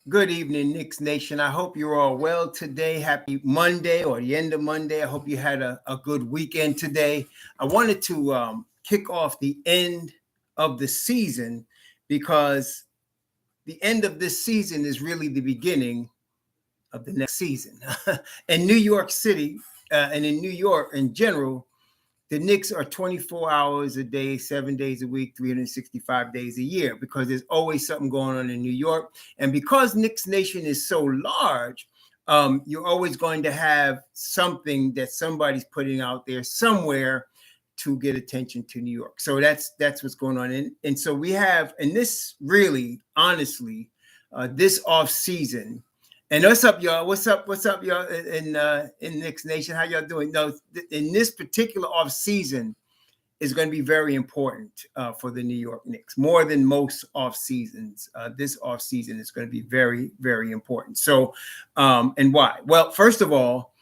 Good evening, Knicks Nation. I hope you're all well today. Happy Monday or the end of Monday. I hope you had a good weekend today. I wanted to kick off the end of the season because the end of this season is really the beginning of the next season. In New York City and in New York in general, the Knicks are 24 hours a day, 7 days a week, 365 days a year, because there's always something going on in New York. And because Knicks Nation is so large, you're always going to have something that somebody's putting out there somewhere to get attention to New York. So that's what's going on. And so we have, and this really, honestly, this off season. And what's up, y'all? What's up, y'all? In Knicks Nation, how y'all doing? No, in this particular off season is going to be very important for the New York Knicks, more than most off seasons. This off season is going to be very, very important. So, and why? Well, first of all,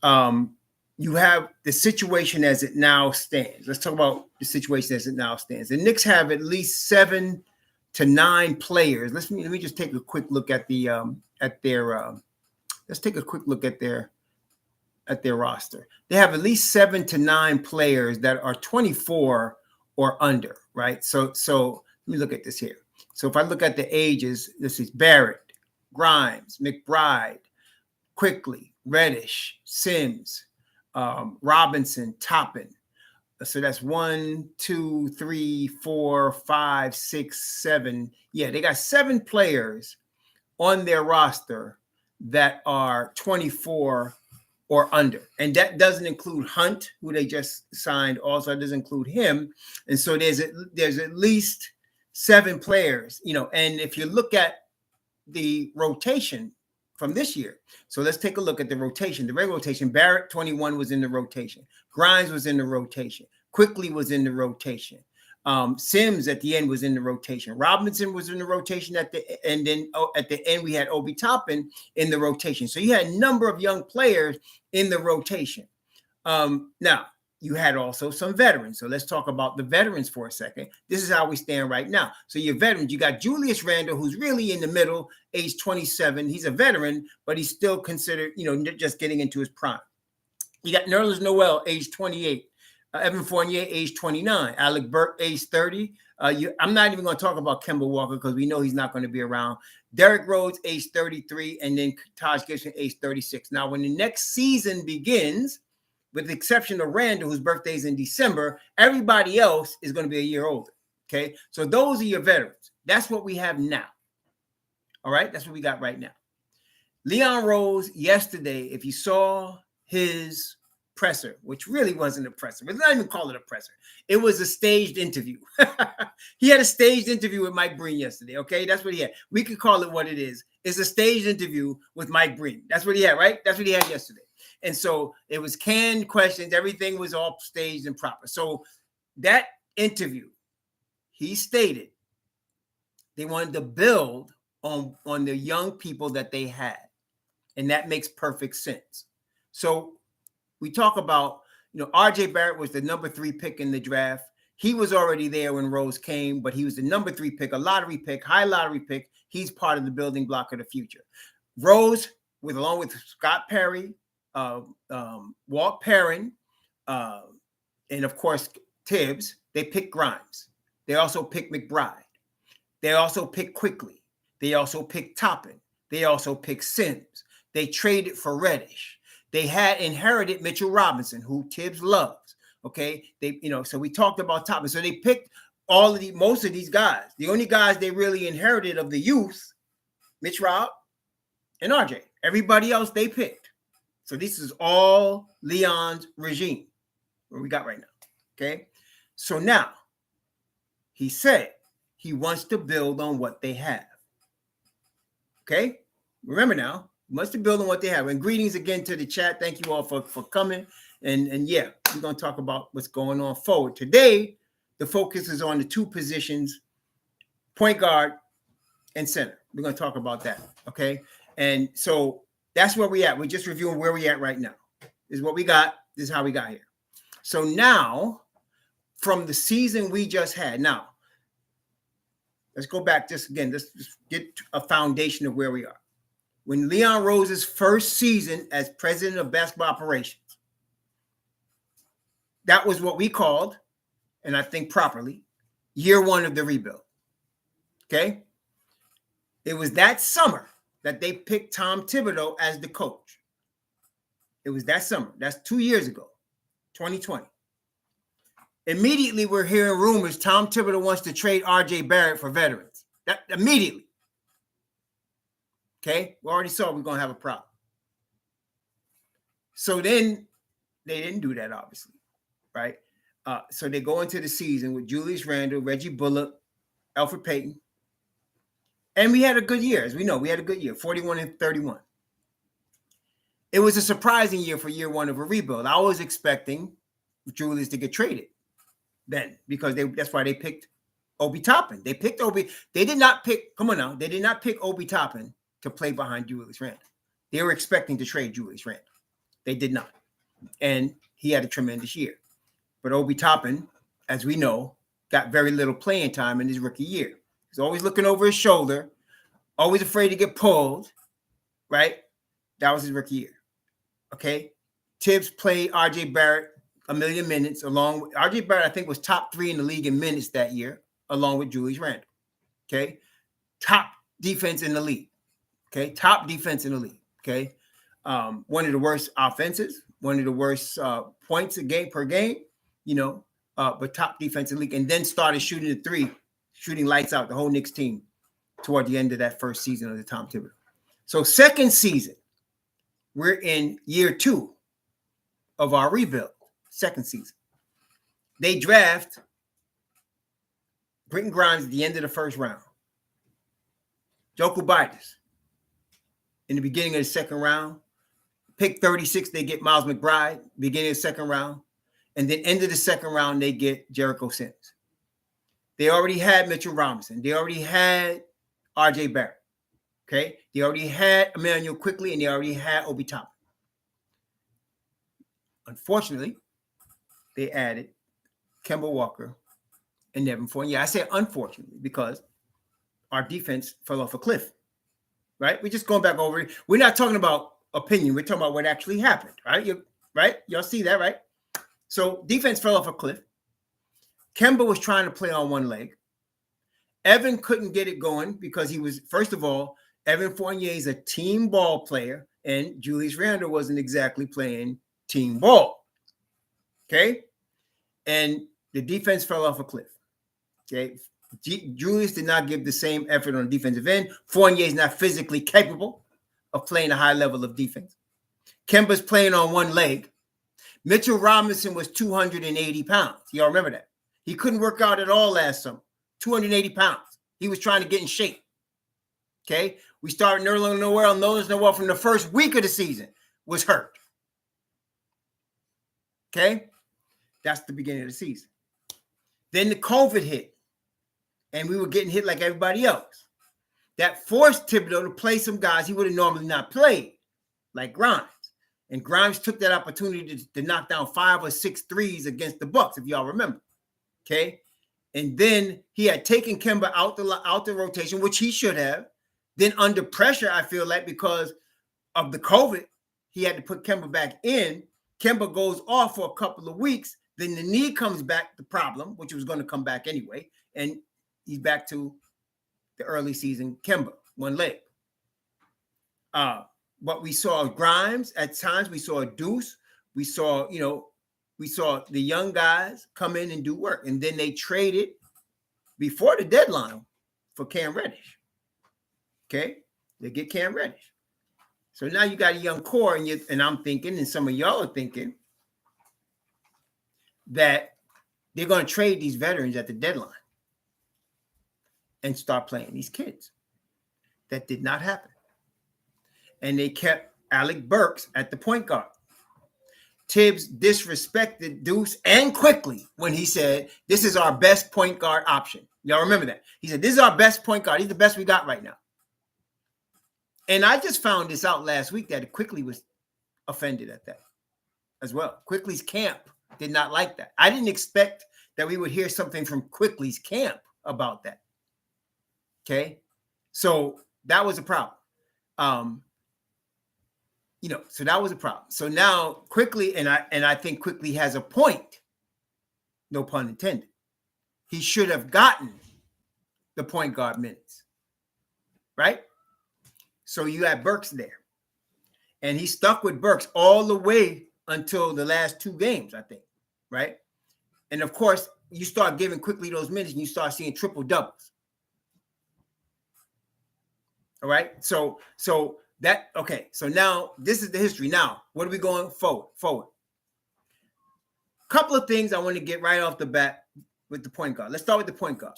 you have the situation as it now stands. Let's talk about the situation as it now stands. The Knicks have at least 7 to 9 players. Let me just take a quick look at let's take a quick look at their roster. They have at least 7 to 9 players that are 24 or under, right? So let me look at this here. So if I look at the ages, this is Barrett, Grimes, McBride, Quickly, Reddish, Sims, Robinson, Toppin. So that's 1, 2, 3, 4, 5, 6, 7. Yeah, they got 7 players on their roster that are 24 or under. And that doesn't include Hunt, who they just signed. Also, it doesn't include him. And so there's at least 7 players, and if you look at the rotation from this year. So let's take a look at the rotation. The regular rotation, Barrett, 21, was in the rotation. Grimes was in the rotation. Quickly was in the rotation. Sims at the end was in the rotation. Robinson was in the rotation at the end. Then at the end, we had Obi Toppin in the rotation. So you had a number of young players in the rotation. Now, you had also some veterans. So let's talk about the veterans for a second. This is how we stand right now. So your veterans, you got Julius Randle, who's really in the middle, age 27. He's a veteran, but he's still considered, just getting into his prime. You got Nerlens Noel, age 28. Evan Fournier, age 29. Alec Burke, age 30. I'm not even going to talk about Kemba Walker because we know he's not going to be around. Derrick Rose, age 33. And then Taj Gibson, age 36. Now, when the next season begins, with the exception of Randall, whose birthday is in December, everybody else is going to be a year older, okay? So those are your veterans. That's what we have now, all right? That's what we got right now. Leon Rose, yesterday, if you saw his presser, which really wasn't a presser. Let's not even call it a presser. It was a staged interview. He had a staged interview with Mike Breen yesterday, okay? That's what he had. We could call it what it is. It's a staged interview with Mike Breen. That's what he had, right? That's what he had yesterday. And so it was canned questions. Everything was all staged and proper. So that interview, he stated they wanted to build on the young people that they had. And that makes perfect sense. So we talk about, RJ Barrett was the number 3 pick in the draft. He was already there when Rose came, but he was the number 3 pick, a lottery pick, high lottery pick. He's part of the building block of the future. Rose, along with Scott Perry, Walt Perrin, and of course Tibbs, they picked Grimes. They also picked McBride. They also picked Quickly. They also picked Toppin. They also picked Sims. They traded for Reddish. They had inherited Mitchell Robinson, who Tibbs loves. Okay, so we talked about Toppin. So they picked most of these guys. The only guys they really inherited of the youth, Mitch Rob and RJ. Everybody else they picked. So this is all Leon's regime, what we got right now, okay? So now, he said he wants to build on what they have, okay? Remember now, he wants to build on what they have. And greetings again to the chat. Thank you all for coming. And yeah, we're going to talk about what's going on forward. Today, the focus is on the 2 positions, point guard and center. We're going to talk about that, okay? And so that's where we at. We're just reviewing where we at right now. This is what we got. This is how we got here. So now, from the season we just had, now, Let's go back just again. Let's just get a foundation of where we are. When Leon Rose's first season as president of basketball operations, that was what we called, and I think properly, year one of the rebuild. Okay? It was that summer that they picked Tom Thibodeau as the coach. It was that summer. That's 2 years ago, 2020. Immediately, we're hearing rumors Tom Thibodeau wants to trade R.J. Barrett for veterans. That immediately. Okay? We already saw we're going to have a problem. So then they didn't do that, obviously, right? So they go into the season with Julius Randle, Reggie Bullock, Alfred Payton. And we had a good year. As we know, we had a good year, 41-31. It was a surprising year for year one of a rebuild. I was expecting Julius to get traded then because that's why they picked Obi Toppin. They picked Obi. They did not pick, come on now, they did not pick Obi Toppin to play behind Julius Randle. They were expecting to trade Julius Randle. They did not. And he had a tremendous year. But Obi Toppin, as we know, got very little playing time in his rookie year. He's always looking over his shoulder, always afraid to get pulled, right? That was his rookie year. Okay? Tibbs played R.J. Barrett a million minutes along with R.J. Barrett, I think, was top 3 in the league in minutes that year, along with Julius Randle. Okay? Top defense in the league. Okay? Top defense in the league. Okay? One of the worst offenses, one of the worst points a game per game, but top defense in the league, and then started shooting the three, shooting lights out, the whole Knicks team toward the end of that first season of the Tom Thibodeau. So second season, we're in year 2 of our rebuild, second season. They draft Britton Grimes at the end of the first round. Joku Bidas in the beginning of the second round. Pick 36, they get Miles McBride, beginning of the second round. And then end of the second round, they get Jericho Sims. They already had Mitchell Robinson. They already had R.J. Barrett. Okay? They already had Emmanuel Quickley, and they already had Obi Toppin. Unfortunately, they added Kemba Walker and Nevin Fournier. I say unfortunately because our defense fell off a cliff, right? We're just going back over it. We're not talking about opinion. We're talking about what actually happened, right? Right? Y'all see that, right? So defense fell off a cliff. Kemba was trying to play on one leg. Evan couldn't get it going because he was, first of all, Evan Fournier is a team ball player, and Julius Randle wasn't exactly playing team ball. Okay? And the defense fell off a cliff. Okay? Julius did not give the same effort on the defensive end. Fournier is not physically capable of playing a high level of defense. Kemba's playing on one leg. Mitchell Robinson was 280 pounds. Y'all remember that? He couldn't work out at all last summer. 280 pounds. He was trying to get in shape. Okay? We started Nerlens Noel. Nerlens Noel from the first week of the season was hurt. Okay? That's the beginning of the season. Then the COVID hit. And we were getting hit like everybody else. That forced Thibodeau to play some guys he would have normally not played, like Grimes. And Grimes took that opportunity to knock down 5 or 6 threes against the Bucks, if y'all remember. Okay? And then he had taken Kemba out the rotation, which he should have. Then under pressure, I feel like because of the COVID, he had to put Kemba back in. Kemba goes off for a couple of weeks. Then the knee comes back, the problem, which was going to come back anyway. And he's back to the early season Kemba, one leg. But we saw Grimes at times. We saw Deuce. We saw, the young guys come in and do work. And then they traded before the deadline for Cam Reddish. Okay? They get Cam Reddish. So now you got a young core, and I'm thinking, and some of y'all are thinking, that they're going to trade these veterans at the deadline and start playing these kids. That did not happen. And they kept Alec Burks at the point guard. Tibbs disrespected Deuce and Quickley when he said, this is our best point guard option. Y'all remember that? He said, this is our best point guard. He's the best we got right now. And I just found this out last week that Quickley was offended at that as well. Quickley's camp did not like that. I didn't expect that we would hear something from Quickley's camp about that. Okay. So that was a problem. So that was a problem. So now Quickly, and I think Quickly has a point, no pun intended. He should have gotten the point guard minutes, right? So you had Burks there. And he stuck with Burks all the way until the last 2 games, I think, right? And of course, you start giving Quickly those minutes and you start seeing triple doubles. All right. So now this is the history. Now, what are we going forward? Couple of things I want to get right off the bat with the point guard. Let's start with the point guard.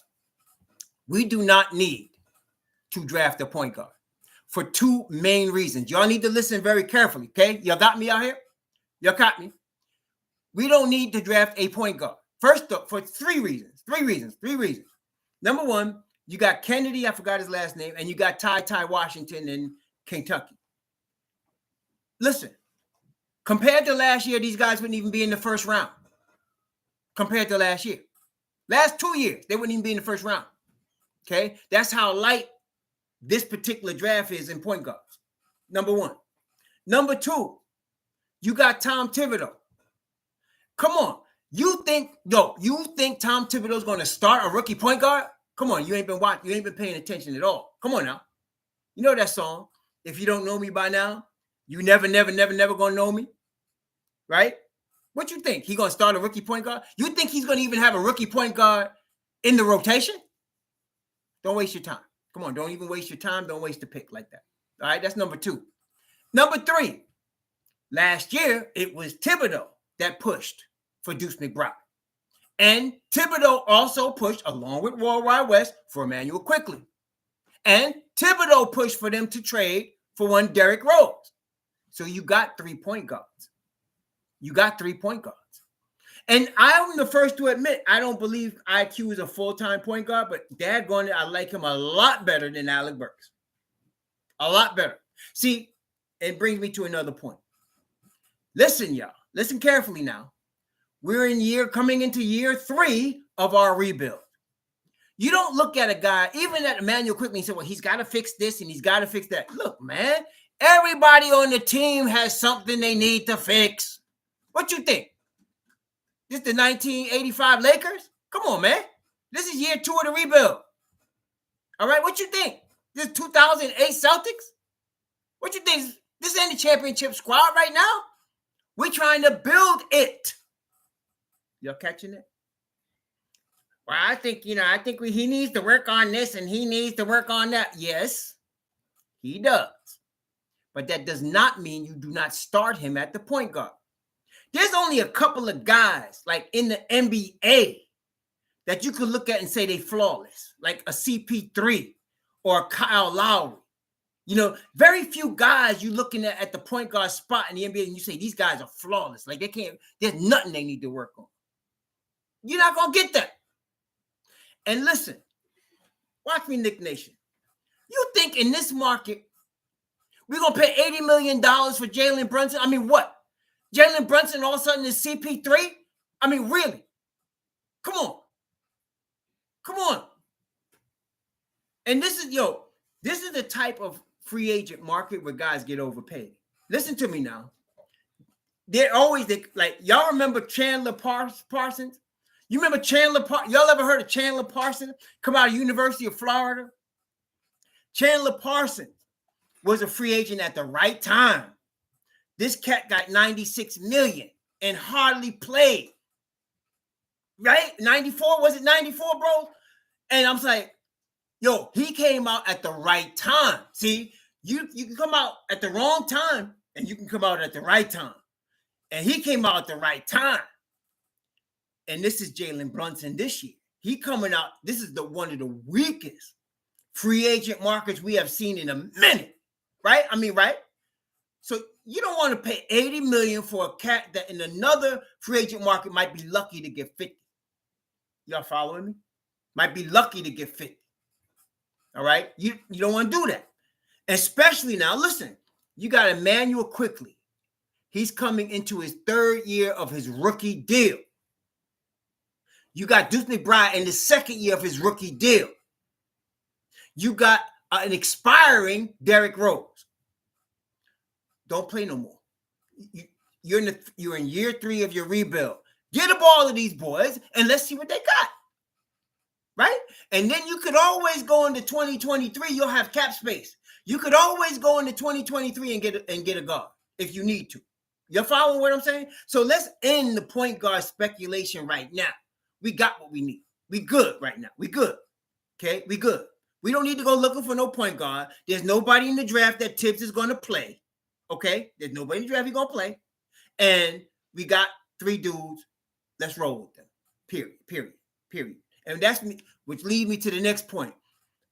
We do not need to draft a point guard for 2 main reasons. Y'all need to listen very carefully, okay? Y'all got me out here? Y'all got me? We don't need to draft a point guard. First up, for 3 reasons. 3 reasons. Number 1, you got Kennedy, I forgot his last name, and you got Ty Washington in Kentucky. Listen, compared to last year, these guys wouldn't even be in the first round. Compared to last year. Last 2 years, they wouldn't even be in the first round. Okay? That's how light this particular draft is in point guards. Number 1. Number 2, you got Tom Thibodeau. Come on. You think Tom Thibodeau's going to start a rookie point guard? Come on, you ain't been paying attention at all. Come on now. You know that song. If you don't know me by now, you never gonna know me. Right? What you think? He gonna start a rookie point guard? You think he's gonna even have a rookie point guard in the rotation? Don't waste your time. Come on, don't even waste your time. Don't waste the pick like that. All right, that's number 2. Number 3, last year, it was Thibodeau that pushed for Deuce McBride. And Thibodeau also pushed, along with World Wide West, for Emmanuel Quickly. And Thibodeau pushed for them to trade for one Derrick Rose. So you got 3 point guards. And I'm the first to admit, I don't believe IQ is a full-time point guard, but daggone it, I like him a lot better than Alec Burks. A lot better. See, it brings me to another point. Listen, y'all. Listen carefully now. We're coming into year 3 of our rebuild. You don't look at a guy, even at Emmanuel Quickly, and say, well, he's got to fix this and he's got to fix that. Look, man, everybody on the team has something they need to fix. What you think? This the 1985 Lakers? Come on, man. This is year 2 of the rebuild. All right, what you think? This 2008 Celtics? What you think? This ain't the championship squad right now. We're trying to build it. Y'all catching it? Well, I think he needs to work on this and he needs to work on that. Yes, he does. But that does not mean you do not start him at the point guard. There's only a couple of guys like in the NBA that you could look at and say they flawless, like a CP3 or a Kyle Lowry. You know, very few guys you looking at the point guard spot in the NBA and you say these guys are flawless. Like there's nothing they need to work on. You're not going to get that. And listen, watch me, Knick Nation. You think in this market, we're going to pay $80 million for Jalen Brunson? I mean, what? Jalen Brunson all of a sudden is CP3? I mean, really? Come on. And this is the type of free agent market where guys get overpaid. Listen to me now. Y'all remember Chandler Parsons? You remember y'all ever heard of Chandler Parsons come out of University of Florida? Chandler Parsons was a free agent at the right time. This cat got $96 million and hardly played. Right? 94? Was it 94, bro? And I'm like, yo, he came out at the right time. See, you can come out at the wrong time and you can come out at the right time. And he came out at the right time. And this is Jalen Brunson this year. He coming out. This is one of the weakest free agent markets we have seen in a minute. Right? I mean, right? So you don't want to pay $80 million for a cat that in another free agent market might be lucky to get 50. Y'all following me? Might be lucky to get 50. All right? You don't want to do that. Especially now, listen, you got Emmanuel Quickly. He's coming into his 3rd year of his rookie deal. You got Deuce McBride in the 2nd year of his rookie deal. You got an expiring Derrick Rose. Don't play no more. You're in year 3 of your rebuild. Get the ball to these boys and let's see what they got. Right? And then you could always go into 2023. You'll have cap space. You could always go into 2023 and get a guard if you need to. You're following what I'm saying? So let's end the point guard speculation right now. We got what we need. We good right now. We good. Okay? We good. We don't need to go looking for no point guard. There's nobody in the draft that Tibbs is going to play. Okay? There's nobody in the draft he's going to play. And we got 3 dudes. Let's roll with them. Period. And that's me, which leads me to the next point.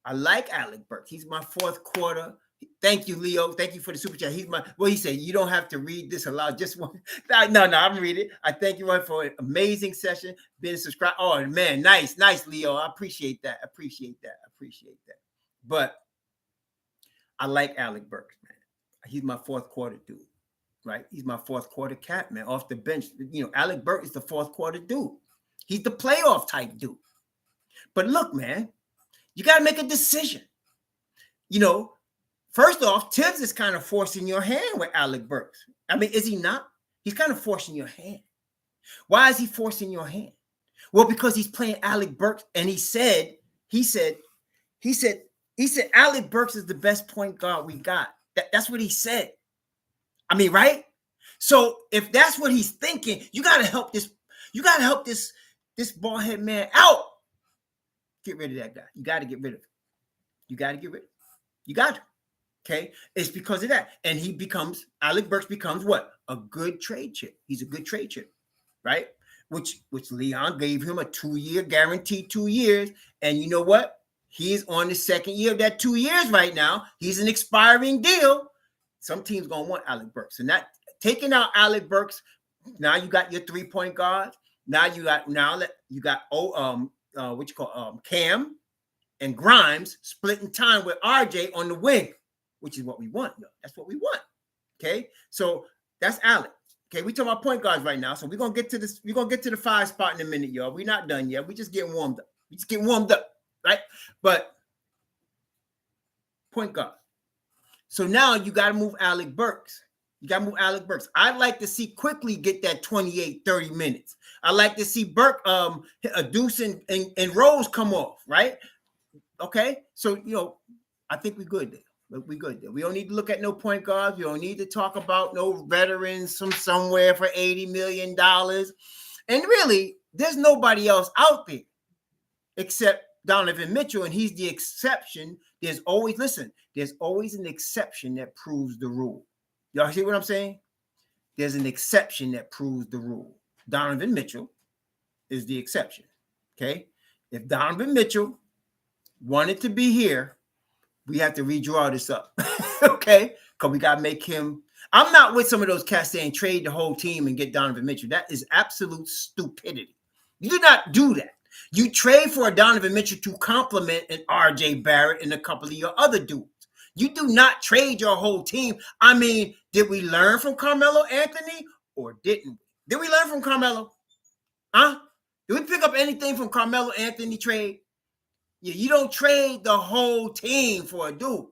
I like Alec Burks. He's my 4th quarter. Thank you, Leo. Thank you for the super chat. He said, you don't have to read this aloud. Just one. No, I'm reading it. I thank you for an amazing session. Been subscribed. Oh, man. Nice, Leo. I appreciate that. But I like Alec Burks, man. He's my 4th quarter dude, right? He's my 4th quarter cat, man. Off the bench. Alec Burks is the 4th quarter dude. He's the playoff type dude. But look, man, you got to make a decision. First off, Tibbs is kind of forcing your hand with Alec Burks. I mean, is he not? He's kind of forcing your hand. Why is he forcing your hand? Well, because he's playing Alec Burks, and he said, Alec Burks is the best point guard we got. That's what he said. I mean, right? So if that's what he's thinking, you got to help this. You got to help this bald head man out. Get rid of that guy. You got to get rid of him. You got to. Okay? It's because of that. And Alec Burks becomes what? A good trade chip. He's a good trade chip, right? Which Leon gave him a 2-year guarantee, 2 years. And you know what? He's on the 2nd year of that 2 years right now. He's an expiring deal. Some teams going to want Alec Burks. And that taking out Alec Burks, now you got your 3-point guards. Now you got Cam and Grimes splitting time with RJ on the wing, which is what we want. Yo. That's what we want. Okay, so that's Alec. Okay, we talking about point guards right now, so we're gonna get to this. We're gonna get to the 5 spot in a minute, y'all. We're not done yet. We just getting warmed up. Right? But point guard. So now you got to move Alec Burks. I'd like to see quickly get that 28, 30 minutes. I like to see Burke, Deuce and Rose come off, right? Okay, so I think we're good there. We don't need to look at no point guards. We don't need to talk about no veterans from somewhere for $80 million. And really, there's nobody else out there except Donovan Mitchell, and he's the exception. There's always an exception that proves the rule. Y'all see what I'm saying? There's an exception that proves the rule. Donovan Mitchell is the exception. Okay? If Donovan Mitchell wanted to be here, we have to redraw this up. Okay? Because we got to make him. I'm not with some of those cats saying trade the whole team and get Donovan Mitchell. That is absolute stupidity. You do not do that. You trade for a Donovan Mitchell to complement an RJ Barrett and a couple of your other dudes. You do not trade your whole team. I mean, did we learn from Carmelo Anthony or didn't we? Did we learn from Carmelo? Huh? Did we pick up anything from Carmelo Anthony trade? Yeah, you don't trade the whole team for a dude.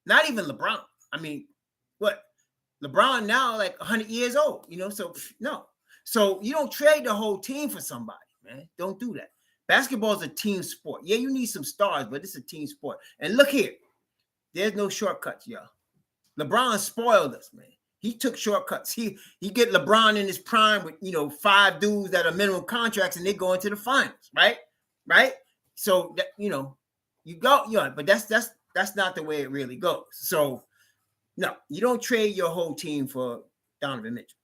Not even LeBron. I mean, what? LeBron now like 100 years old, so no. So you don't trade the whole team for somebody, man. Don't do that. Basketball is a team sport. Yeah, you need some stars, but it's a team sport. And look here. There's no shortcuts, y'all. LeBron spoiled us, man. He took shortcuts. He get LeBron in his prime with 5 dudes that are minimum contracts, and they go into the finals, right? Right? So that you go, but that's not the way it really goes. So no, you don't trade your whole team for Donovan Mitchell,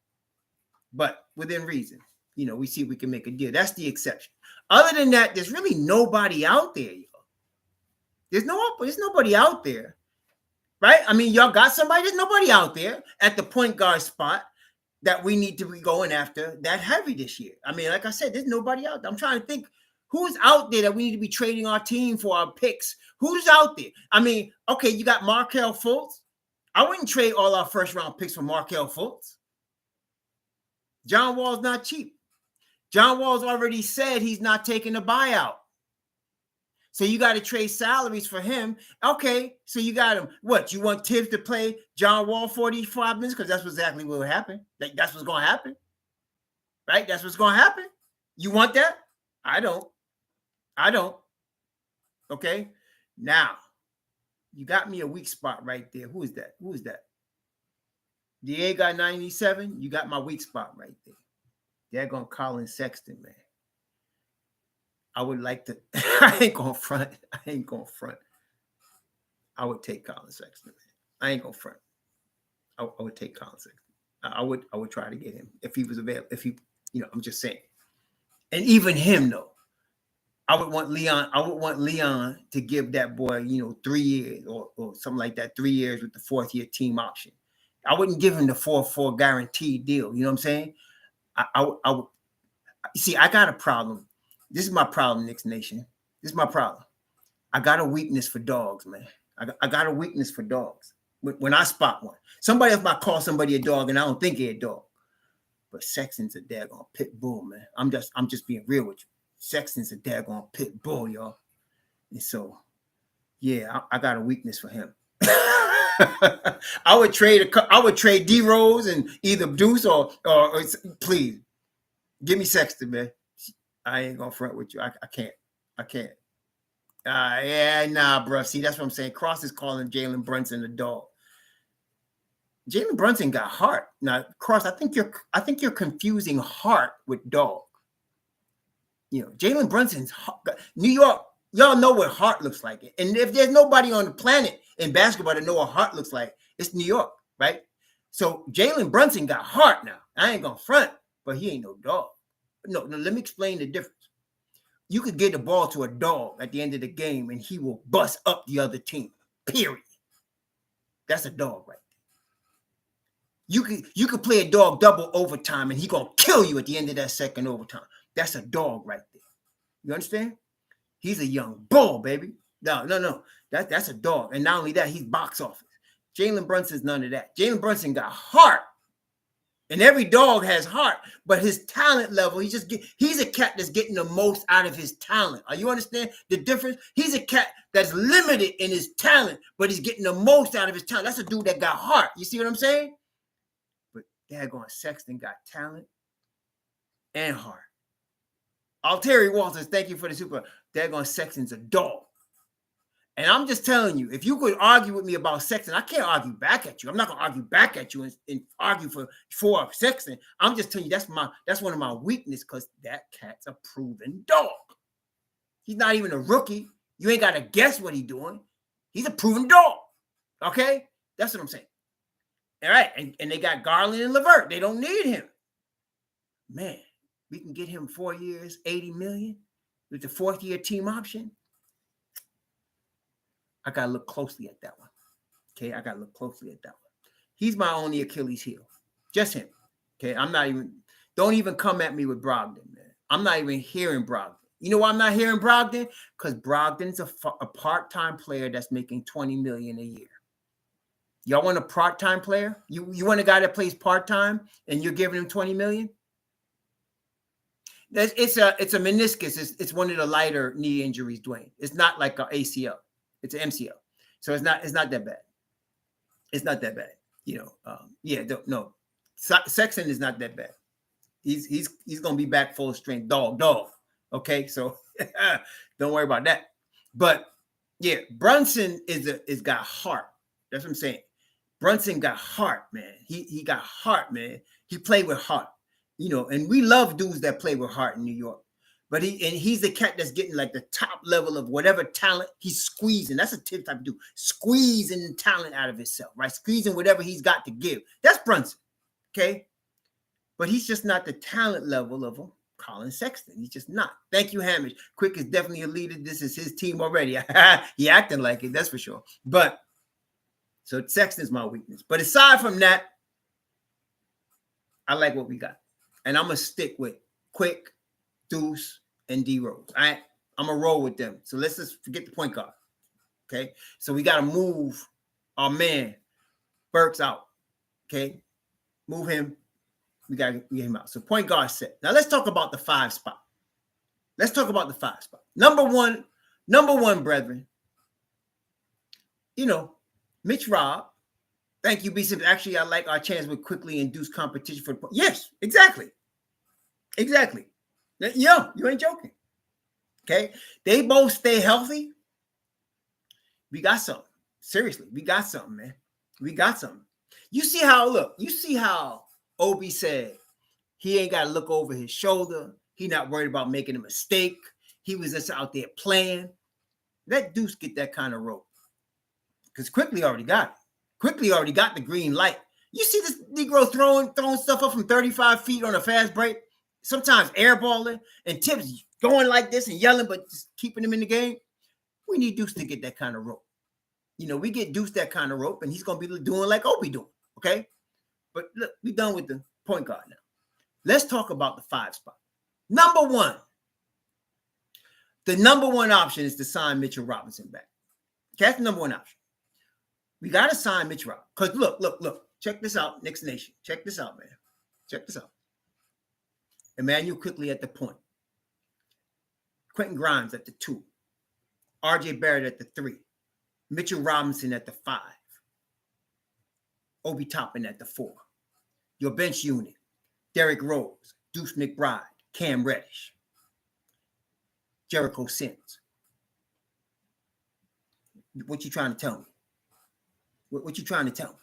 but within reason. We see if we can make a deal. That's the exception. Other than that, there's really nobody out there, y'all. There's nobody out there, right? I mean, y'all got somebody. There's nobody out there at the point guard spot that we need to be going after that heavy this year. I mean, like I said, there's nobody out there. I'm trying to think who's out there that we need to be trading our team for our picks. Who's out there? I mean, okay, you got Markelle Fultz. I wouldn't trade all our first-round picks for Markelle Fultz. John Wall's not cheap. John Wall's already said he's not taking a buyout. So you got to trade salaries for him. Okay, so you got him. What, you want Tibbs to play John Wall 45 minutes? Because that's exactly what will happen. That's what's going to happen. Right? That's what's going to happen. You want that? I don't. Okay? Now, you got me a weak spot right there. Who is that? DA got 97. You got my weak spot right there. They're going to Colin Sexton, man. I would like to. I ain't going to front. I would take Colin Sexton, man. I ain't going to front. I would take Colin Sexton. I would try to get him if he was available. If he, I'm just saying. And even him, though. I would want Leon to give that boy, 3 years or something like that, 3 years with the fourth year team option. I wouldn't give him the 4-4 guaranteed deal. You know what I'm saying? I would. See, I got a problem. This is my problem, Knicks Nation. This is my problem. I got a weakness for dogs, man. I got a weakness for dogs. When I spot one, somebody else might call somebody a dog, and I don't think they're a dog. But Sexton's a daggone pit bull, man. I'm just being real with you. Sexton's a daggone pit bull, y'all. And so, yeah, I got a weakness for him. I would trade D Rose and either Deuce or please give me Sexton, man. I ain't gonna front with you. I can't. Yeah, nah, bro. See, that's what I'm saying. Cross is calling Jalen Brunson a dog. Jalen Brunson got heart. Now, Cross, I think you're confusing heart with dog. Jalen Brunson's New York. Y'all know what heart looks like. And if there's nobody on the planet in basketball that know what heart looks like, it's New York, right? So Jalen Brunson got heart now. I ain't gonna front, but he ain't no dog. No, let me explain the difference. You could get the ball to a dog at the end of the game and he will bust up the other team, period. That's a dog right there. You could play a dog double overtime and he gonna kill you at the end of that second overtime. That's a dog right there. You understand? He's a young bull, baby. No. That's a dog. And not only that, he's box office. Jalen Brunson's none of that. Jalen Brunson got heart. And every dog has heart, but his talent level, he's a cat that's getting the most out of his talent. Are you understand the difference? He's a cat that's limited in his talent, but he's getting the most out of his talent. That's a dude that got heart. You see what I'm saying? But daggone Sexton got talent and heart. Terry Walters, thank you for the super. Daggone Sexton's a dog. And I'm just telling you, if you could argue with me about Sexton, I can't argue back at you. I'm not going to argue back at you and argue for Sexton. I'm just telling you that's one of my weaknesses because that cat's a proven dog. He's not even a rookie. You ain't got to guess what he's doing. He's a proven dog. Okay? That's what I'm saying. All right. And they got Garland and LeVert. They don't need him. Man, we can get him 4 years, $80 million with the fourth year team option. I got to look closely at that one. Okay, I got to look closely at that one. He's my only Achilles heel. Just him. Okay, don't even come at me with Brogdon, man. I'm not even hearing Brogdon. You know why I'm not hearing Brogdon? Because Brogdon's a part-time player that's making $20 million a year. Y'all want a part-time player? You want a guy that plays part-time and you're giving him $20 million? It's a meniscus. It's one of the lighter knee injuries, Dwayne. It's not like an ACL. It's an MCL. So it's not that bad. It's not that bad. No. Sexton is not that bad. He's gonna be back full strength. Dog. Okay, so don't worry about that. But yeah, Brunson is got heart. That's what I'm saying. Brunson got heart, man. He got heart, man. He played with heart. And we love dudes that play with heart in New York. But he's the cat that's getting like the top level of whatever talent he's squeezing. That's a tip type of dude. Squeezing talent out of himself, right? Squeezing whatever he's got to give. That's Brunson, okay? But he's just not the talent level of a Colin Sexton. He's just not. Thank you, Hamish. Quick is definitely a leader. This is his team already. He acting like it, that's for sure. But so Sexton's my weakness. But aside from that, I like what we got. And I'm going to stick with Quick, Deuce, and D Rose. I'm gonna roll with them. So let's just forget the point guard. Okay. So we gotta move our man Burks out. Okay. Move him. We gotta get him out. So point guard set. Now let's talk about the 5 spot. Number one, Number one, brethren, Mitch Rob. Thank you, B. Sims. Actually, I like our chance with quickly induce competition for the point. Yes, exactly. Exactly. Yeah, you ain't joking. Okay. They both stay healthy. We got something. Seriously, we got something, man. We got something. You see how Obi said he ain't got to look over his shoulder. He not worried about making a mistake. He was just out there playing. Let Deuce get that kind of rope. Because Quickly already got it. Quickly already got the green light. You see this Negro throwing stuff up from 35 feet on a fast break, sometimes airballing, and Tips going like this and yelling, but just keeping him in the game. We need Deuce to get that kind of rope. We get Deuce that kind of rope, and he's going to be doing like Obi doing, okay? But look, we done with the point guard now. Let's talk about the 5 spot. Number one. The number one option is to sign Mitchell Robinson back. Okay, that's the number one option. We got to sign Mitch Rob. Because look. Check this out, Knicks Nation. Check this out, man. Check this out. Emmanuel Quickly at the point. Quentin Grimes at the 2. RJ Barrett at the 3. Mitchell Robinson at the 5. Obi Toppin at the 4. Your bench unit. Derrick Rose, Deuce McBride, Cam Reddish, Jericho Sims. What you trying to tell me? What you trying to tell me?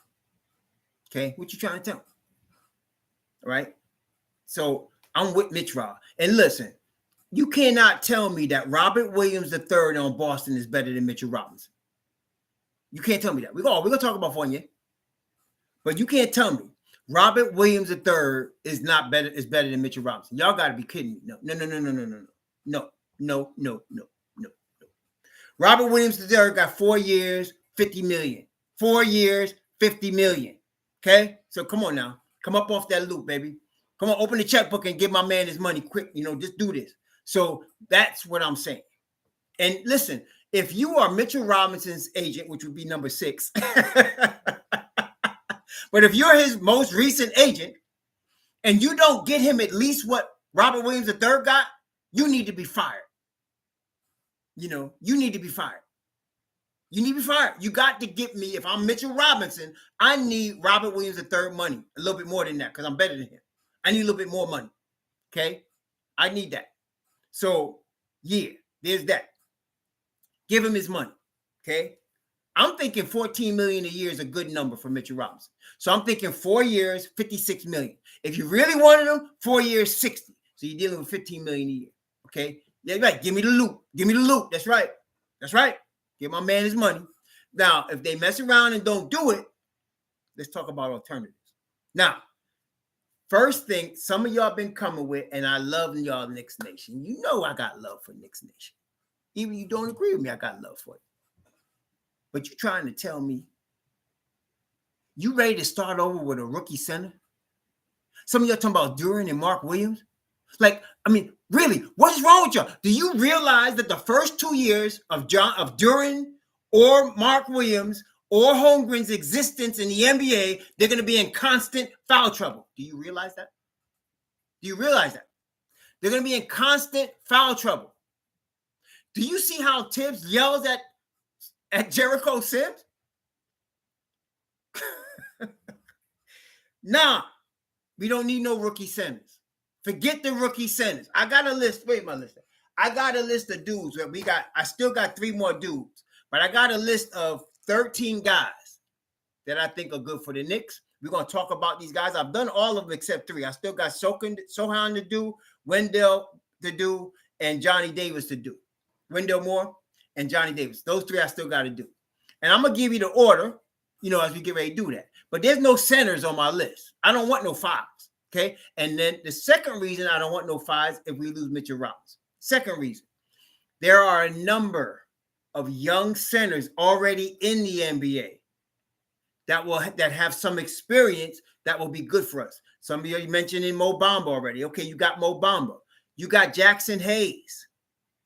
Okay, what you trying to tell me? All right. So I'm with Mitch Rob. And listen, you cannot tell me that Robert Williams III on Boston is better than Mitchell Robinson. You can't tell me that. We're gonna talk about Fournier. But you can't tell me Robert Williams III is better than Mitchell Robinson. Y'all got to be kidding me. No. Robert Williams III got 4 years, $50 million. 4 years, $50 million. Okay? So come on now. Come up off that loop, baby. Come on, open the checkbook and give my man his money quick. Just do this. So that's what I'm saying. And listen, if you are Mitchell Robinson's agent, which would be number 6, but if you're his most recent agent and you don't get him at least what Robert Williams III got, you need to be fired. You need to be fired. You need to be fired. You got to get me, if I'm Mitchell Robinson, I need Robert Williams III money, a little bit more than that because I'm better than him. I need a little bit more money. Okay? I need that. So, yeah, there's that. Give him his money. Okay? I'm thinking $14 million a year is a good number for Mitchell Robinson. So I'm thinking 4 years, $56 million. If you really wanted him, 4 years, $60. So you're dealing with $15 million a year. Okay? Yeah, right. Give me the loop. Give me the loop. That's right. That's right. Give my man his money. Now, if they mess around and don't do it, let's talk about alternatives. Now, first thing, some of y'all been coming with, and I love y'all Knicks Nation. You know I got love for Knicks Nation. Even if you don't agree with me, I got love for you. But you trying to tell me you ready to start over with a rookie center? Some of y'all talking about Duren and Mark Williams. Really, what is wrong with y'all? Do you realize that the first 2 years of Duren or Mark Williams or Holmgren's existence in the NBA, they're going to be in constant foul trouble? Do you realize that? Do you realize that? They're going to be in constant foul trouble. Do you see how Tibbs yells at Jericho Sims? Nah, we don't need no rookie centers. Forget the rookie centers. I got a list. Wait, my list. I got a list of dudes. I still got 3 more dudes, but I got a list of 13 guys that I think are good for the Knicks. We're going to talk about these guys. I've done all of them except 3. I still got Sohan to do, Wendell to do, and Johnny Davis to do. Wendell Moore and Johnny Davis. Those 3 I still got to do. And I'm going to give you the order, as we get ready to do that. But there's no centers on my list. I don't want no 5s. Okay. And then the second reason I don't want no 5s if we lose Mitchell Robinson. Second reason, there are a number of young centers already in the NBA that have some experience that will be good for us. Some of you mentioned in Mo Bamba already. Okay, you got Mo Bamba. You got Jackson Hayes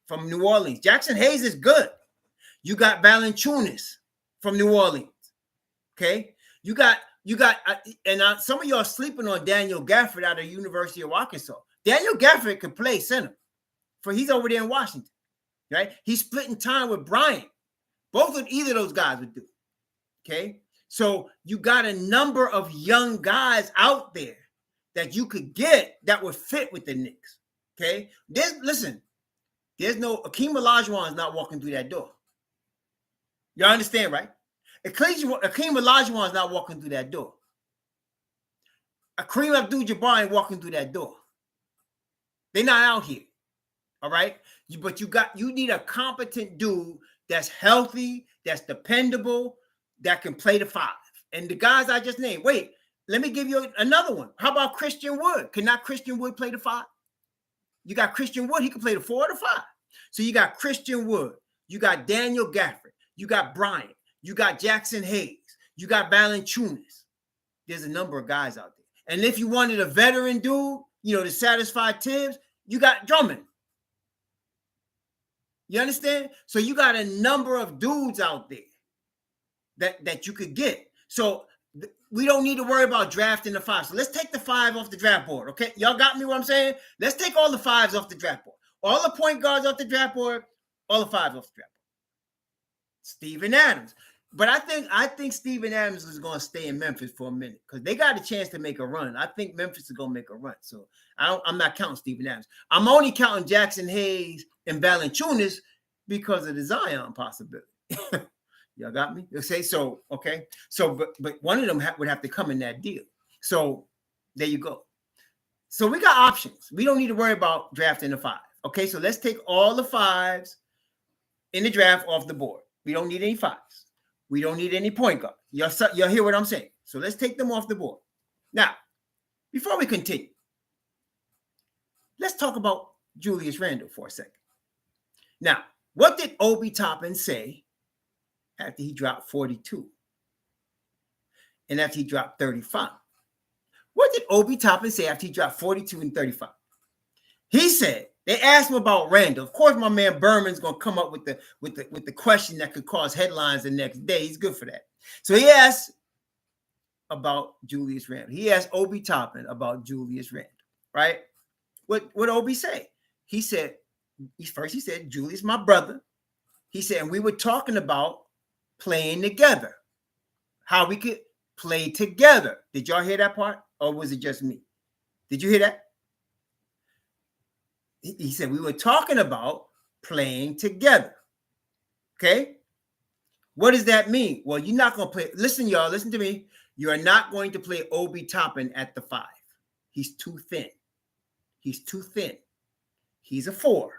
from New Orleans. Jackson Hayes is good. You got Valanciunas from New Orleans. Okay, you got some of y'all sleeping on Daniel Gafford out of the University of Arkansas. Daniel Gafford could play center, for he's over there in Washington. right? He's splitting time with Bryant. Either of those guys would do. Okay, so you got a number of young guys out there that you could get that would fit with the Knicks. Okay, there's no Akeem Olajuwon is not walking through that door. You understand, right? Akeem Olajuwon is not walking through that door. Kareem Abdul-Jabbar ain't walking through that door. They're not out here. All right. But you need a competent dude that's healthy, that's dependable, that can play the 5. And the guys I just named, wait, let me give you another one. How about Christian Wood? Cannot Christian Wood play the 5? You got Christian Wood, he can play the 4 or the 5. So you got Christian Wood, you got Daniel Gafford, you got Bryant, you got Jackson Hayes, you got Valanciunas. There's a number of guys out there. And if you wanted a veteran dude, to satisfy Tibbs, you got Drummond. You understand? So you got a number of dudes out there that you could get. So we don't need to worry about drafting the 5. So let's take the 5 off the draft board. Okay, y'all got me what I'm saying? Let's take all the 5s off the draft board. All the point guards off the draft board, all the 5s off the draft board. Steven Adams. But I think Steven Adams is going to stay in Memphis for a minute because they got a chance to make a run. I think Memphis is going to make a run. So I'm not counting Steven Adams. I'm only counting Jackson Hayes and Valanciunas because of the Zion possibility. Y'all got me? Okay, so but one of them would have to come in that deal. So there you go. So we got options. We don't need to worry about drafting the 5. Okay, so let's take all the 5s in the draft off the board. We don't need any 5s. We don't need any point guard. You'll hear what I'm saying. So let's take them off the board. Now, before we continue, let's talk about Julius Randle for a second. Now, what did Obi Toppin say after he dropped 42 and after he dropped 35? What did Obi Toppin say after he dropped 42 and 35? He said, they asked him about Randle. Of course, my man Berman's gonna come up with the question that could cause headlines the next day. He's good for that. So he asked about Julius Randle. He asked Obi Toppin about Julius Randle, right? What Obi say? He said, he said, Julius, my brother. He said, and we were talking about playing together, how we could play together. Did y'all hear that part? Or was it just me? Did you hear that? He said, we were talking about playing together. Okay. What does that mean? Well, you're not going to play. Listen, y'all, listen to me. You are not going to play Obi Toppin at the 5. He's too thin. He's too thin. He's a 4.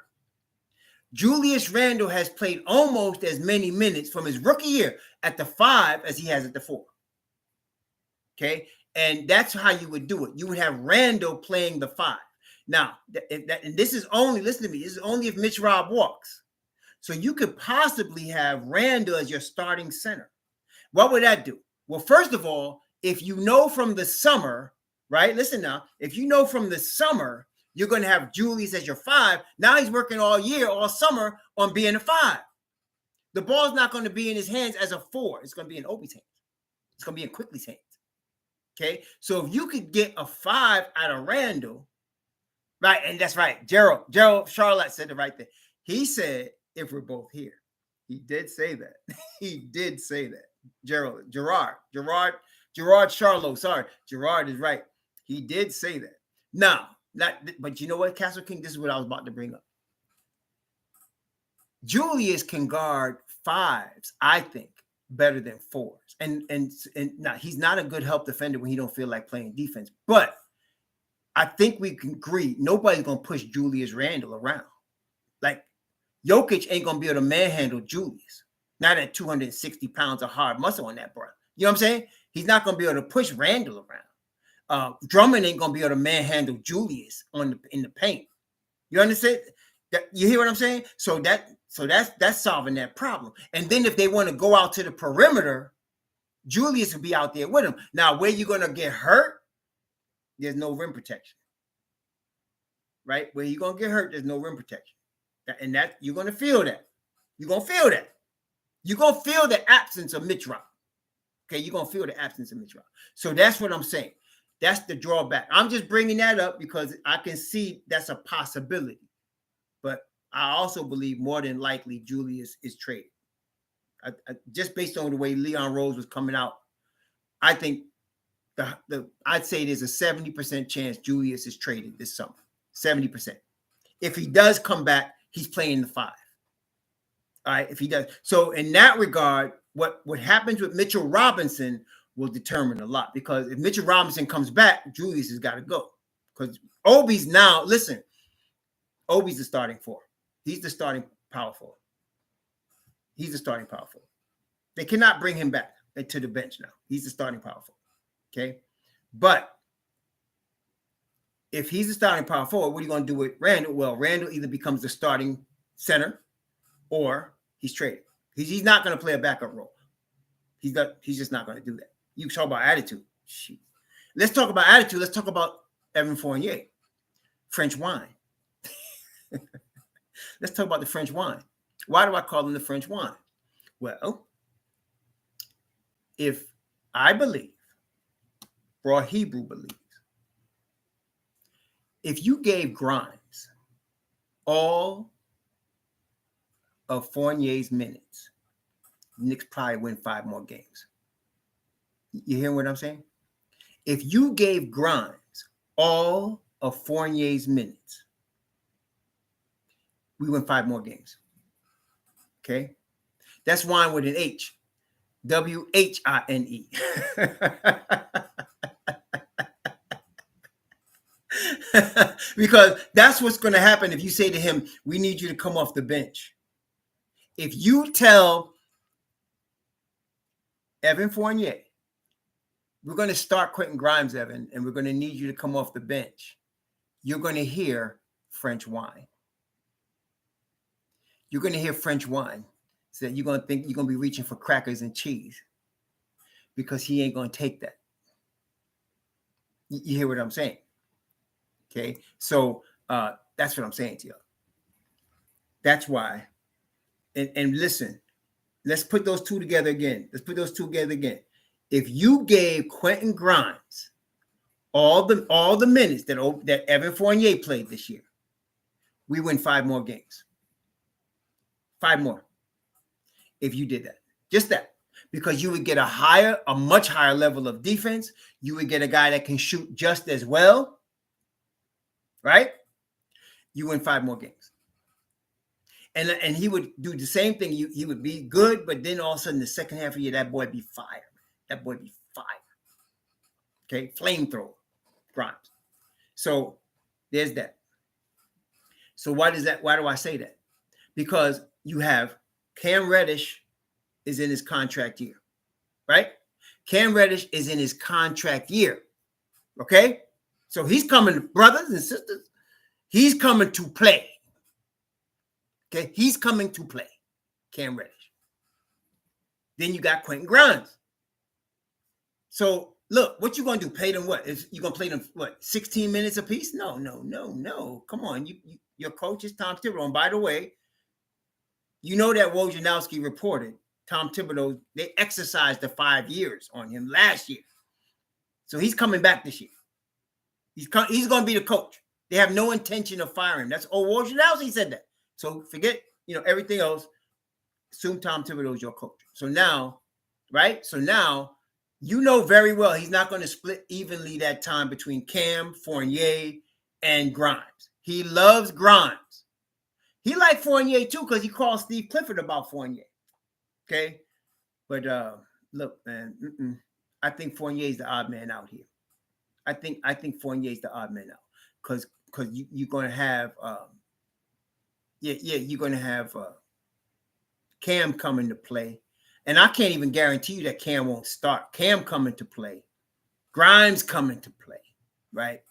Julius Randle has played almost as many minutes from his rookie year at the 5 as he has at the 4. Okay. And that's how you would do it. You would have Randle playing the 5. Now, and this is only, listen to me, this is only if Mitch Robb walks. So you could possibly have Randle as your starting center. What would that do? Well, first of all, if you know from the summer, right? Listen now, if you know from the summer, you're going to have Julius as your 5. Now he's working all year, all summer on being a 5. The ball's not going to be in his hands as a 4. It's going to be in Obi's hands. It's going to be in Quickly's hands. Okay? So if you could get a 5 out of Randle, right, and that's right. Gerald Charlotte said the right thing. He said, if we're both here. He did say that. He did say that. Gerard Charlo. Sorry, Gerard is right. He did say that. Now, but you know what, Castle King? This is what I was about to bring up. Julius can guard 5s, I think, better than 4s. And now he's not a good help defender when he don't feel like playing defense, but I think we can agree nobody's going to push Julius Randle around. Like, Jokic ain't going to be able to manhandle Julius. Not at 260 pounds of hard muscle on that, bro. You know what I'm saying? He's not going to be able to push Randle around. Drummond ain't going to be able to manhandle Julius in the paint. You understand? You hear what I'm saying? So that's solving that problem. And then if they want to go out to the perimeter, Julius will be out there with him. Now, where you going to get hurt? There's no rim protection, right? Where you're going to get hurt, there's no rim protection. And that you're going to feel that. You're going to feel that. You're going to feel the absence of Mitch Robb. Okay, you're going to feel the absence of Mitch Robb. So that's what I'm saying. That's the drawback. I'm just bringing that up because I can see that's a possibility. But I also believe more than likely Julius is traded. Just based on the way Leon Rose was coming out, I think I'd say there's a 70% chance Julius is traded this summer. 70%. If he does come back, he's playing the 5. All right, if he does. So in that regard, what happens with Mitchell Robinson will determine a lot, because if Mitchell Robinson comes back, Julius has got to go. Because Obi's now, listen, Obi's the starting 4. He's the starting power forward. He's the starting power forward. They cannot bring him back to the bench now. He's the starting power forward. Okay. But if he's the starting power forward, what are you going to do with Randle? Well, Randle either becomes the starting center or he's traded. He's not going to play a backup role. He's just not going to do that. You talk about attitude. Shoot. Let's talk about attitude. Let's talk about Evan Fournier. French wine. Let's talk about the French wine. Why do I call him the French wine? Well, if I believe, Raw Hebrew believes, if you gave Grimes all of Fournier's minutes, Knicks probably win 5 more games. You hear what I'm saying? If you gave Grimes all of Fournier's minutes, we win 5 more games. Okay? That's wine with an H. WHINE. Because that's what's going to happen if you say to him, we need you to come off the bench. If you tell Evan Fournier, we're going to start Quentin Grimes, Evan, and we're going to need you to come off the bench, you're going to hear French wine. You're going to hear French wine. So you're going to think you're going to be reaching for crackers and cheese, because he ain't going to take that. You hear what I'm saying? Okay. So that's what I'm saying to you. That's why. And listen, let's put those two together again. If you gave Quentin Grimes all the minutes that Evan Fournier played this year, we win 5 more games. 5 more. If you did that, just that, because you would get a much higher level of defense. You would get a guy that can shoot just as well, right? You win 5 more games. And he would do the same thing. He would be good, but then all of a sudden, the second half of the year, that boy be fire. That boy be fire. Okay, flamethrower, Grimes. So there's that. So why do I say that? Because you have Cam Reddish is in his contract year, right? Cam Reddish is in his contract year, okay? So he's coming, brothers and sisters, he's coming to play, okay? He's coming to play, Cam Reddish. Then you got Quentin Grimes. So look, what you going to do? Play them what? You going to play them what? 16 minutes apiece? No. Come on, your coach is Tom Thibodeau. And by the way, you know that Wojnarowski reported Tom Thibodeau, they exercised the 5 years on him last year. So he's coming back this year. He's going to be the coach. They have no intention of firing him. That's Wojnarowski said that. So forget, everything else. Assume Tom Thibodeau is your coach. So now, right? So now, very well he's not going to split evenly that time between Cam, Fournier, and Grimes. He loves Grimes. He liked Fournier too, because he called Steve Clifford about Fournier. Okay. But look, man, I think Fournier is the odd man out here. I think Fournier is the odd man out. Because you're gonna have you're gonna have Cam coming to play. And I can't even guarantee you that Cam won't start. Cam coming to play. Grimes coming to play. Right.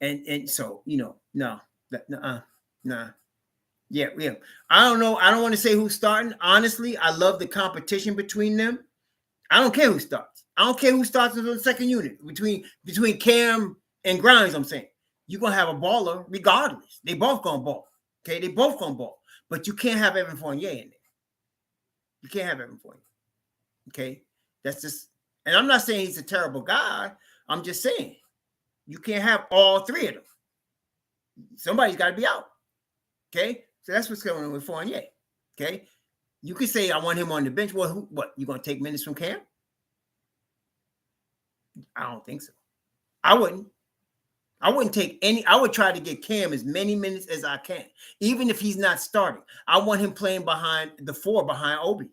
And so, no. Yeah. I don't know. I don't want to say who's starting. Honestly, I love the competition between them. I don't care who starts. I don't care who starts in the second unit between Cam and Grimes. I'm saying you're gonna have a baller regardless. They both gonna ball. Okay, they both gonna ball. But you can't have Evan Fournier in there. You can't have Evan Fournier. Okay, that's just. And I'm not saying he's a terrible guy. I'm just saying you can't have all 3 of them. Somebody's got to be out. Okay. So that's what's going on with Fournier. Okay. You could say, I want him on the bench. Well, what? You going to take minutes from Cam? I don't think so. I wouldn't take any. I would try to get Cam as many minutes as I can, even if he's not starting. I want him playing behind the 4 behind Obi.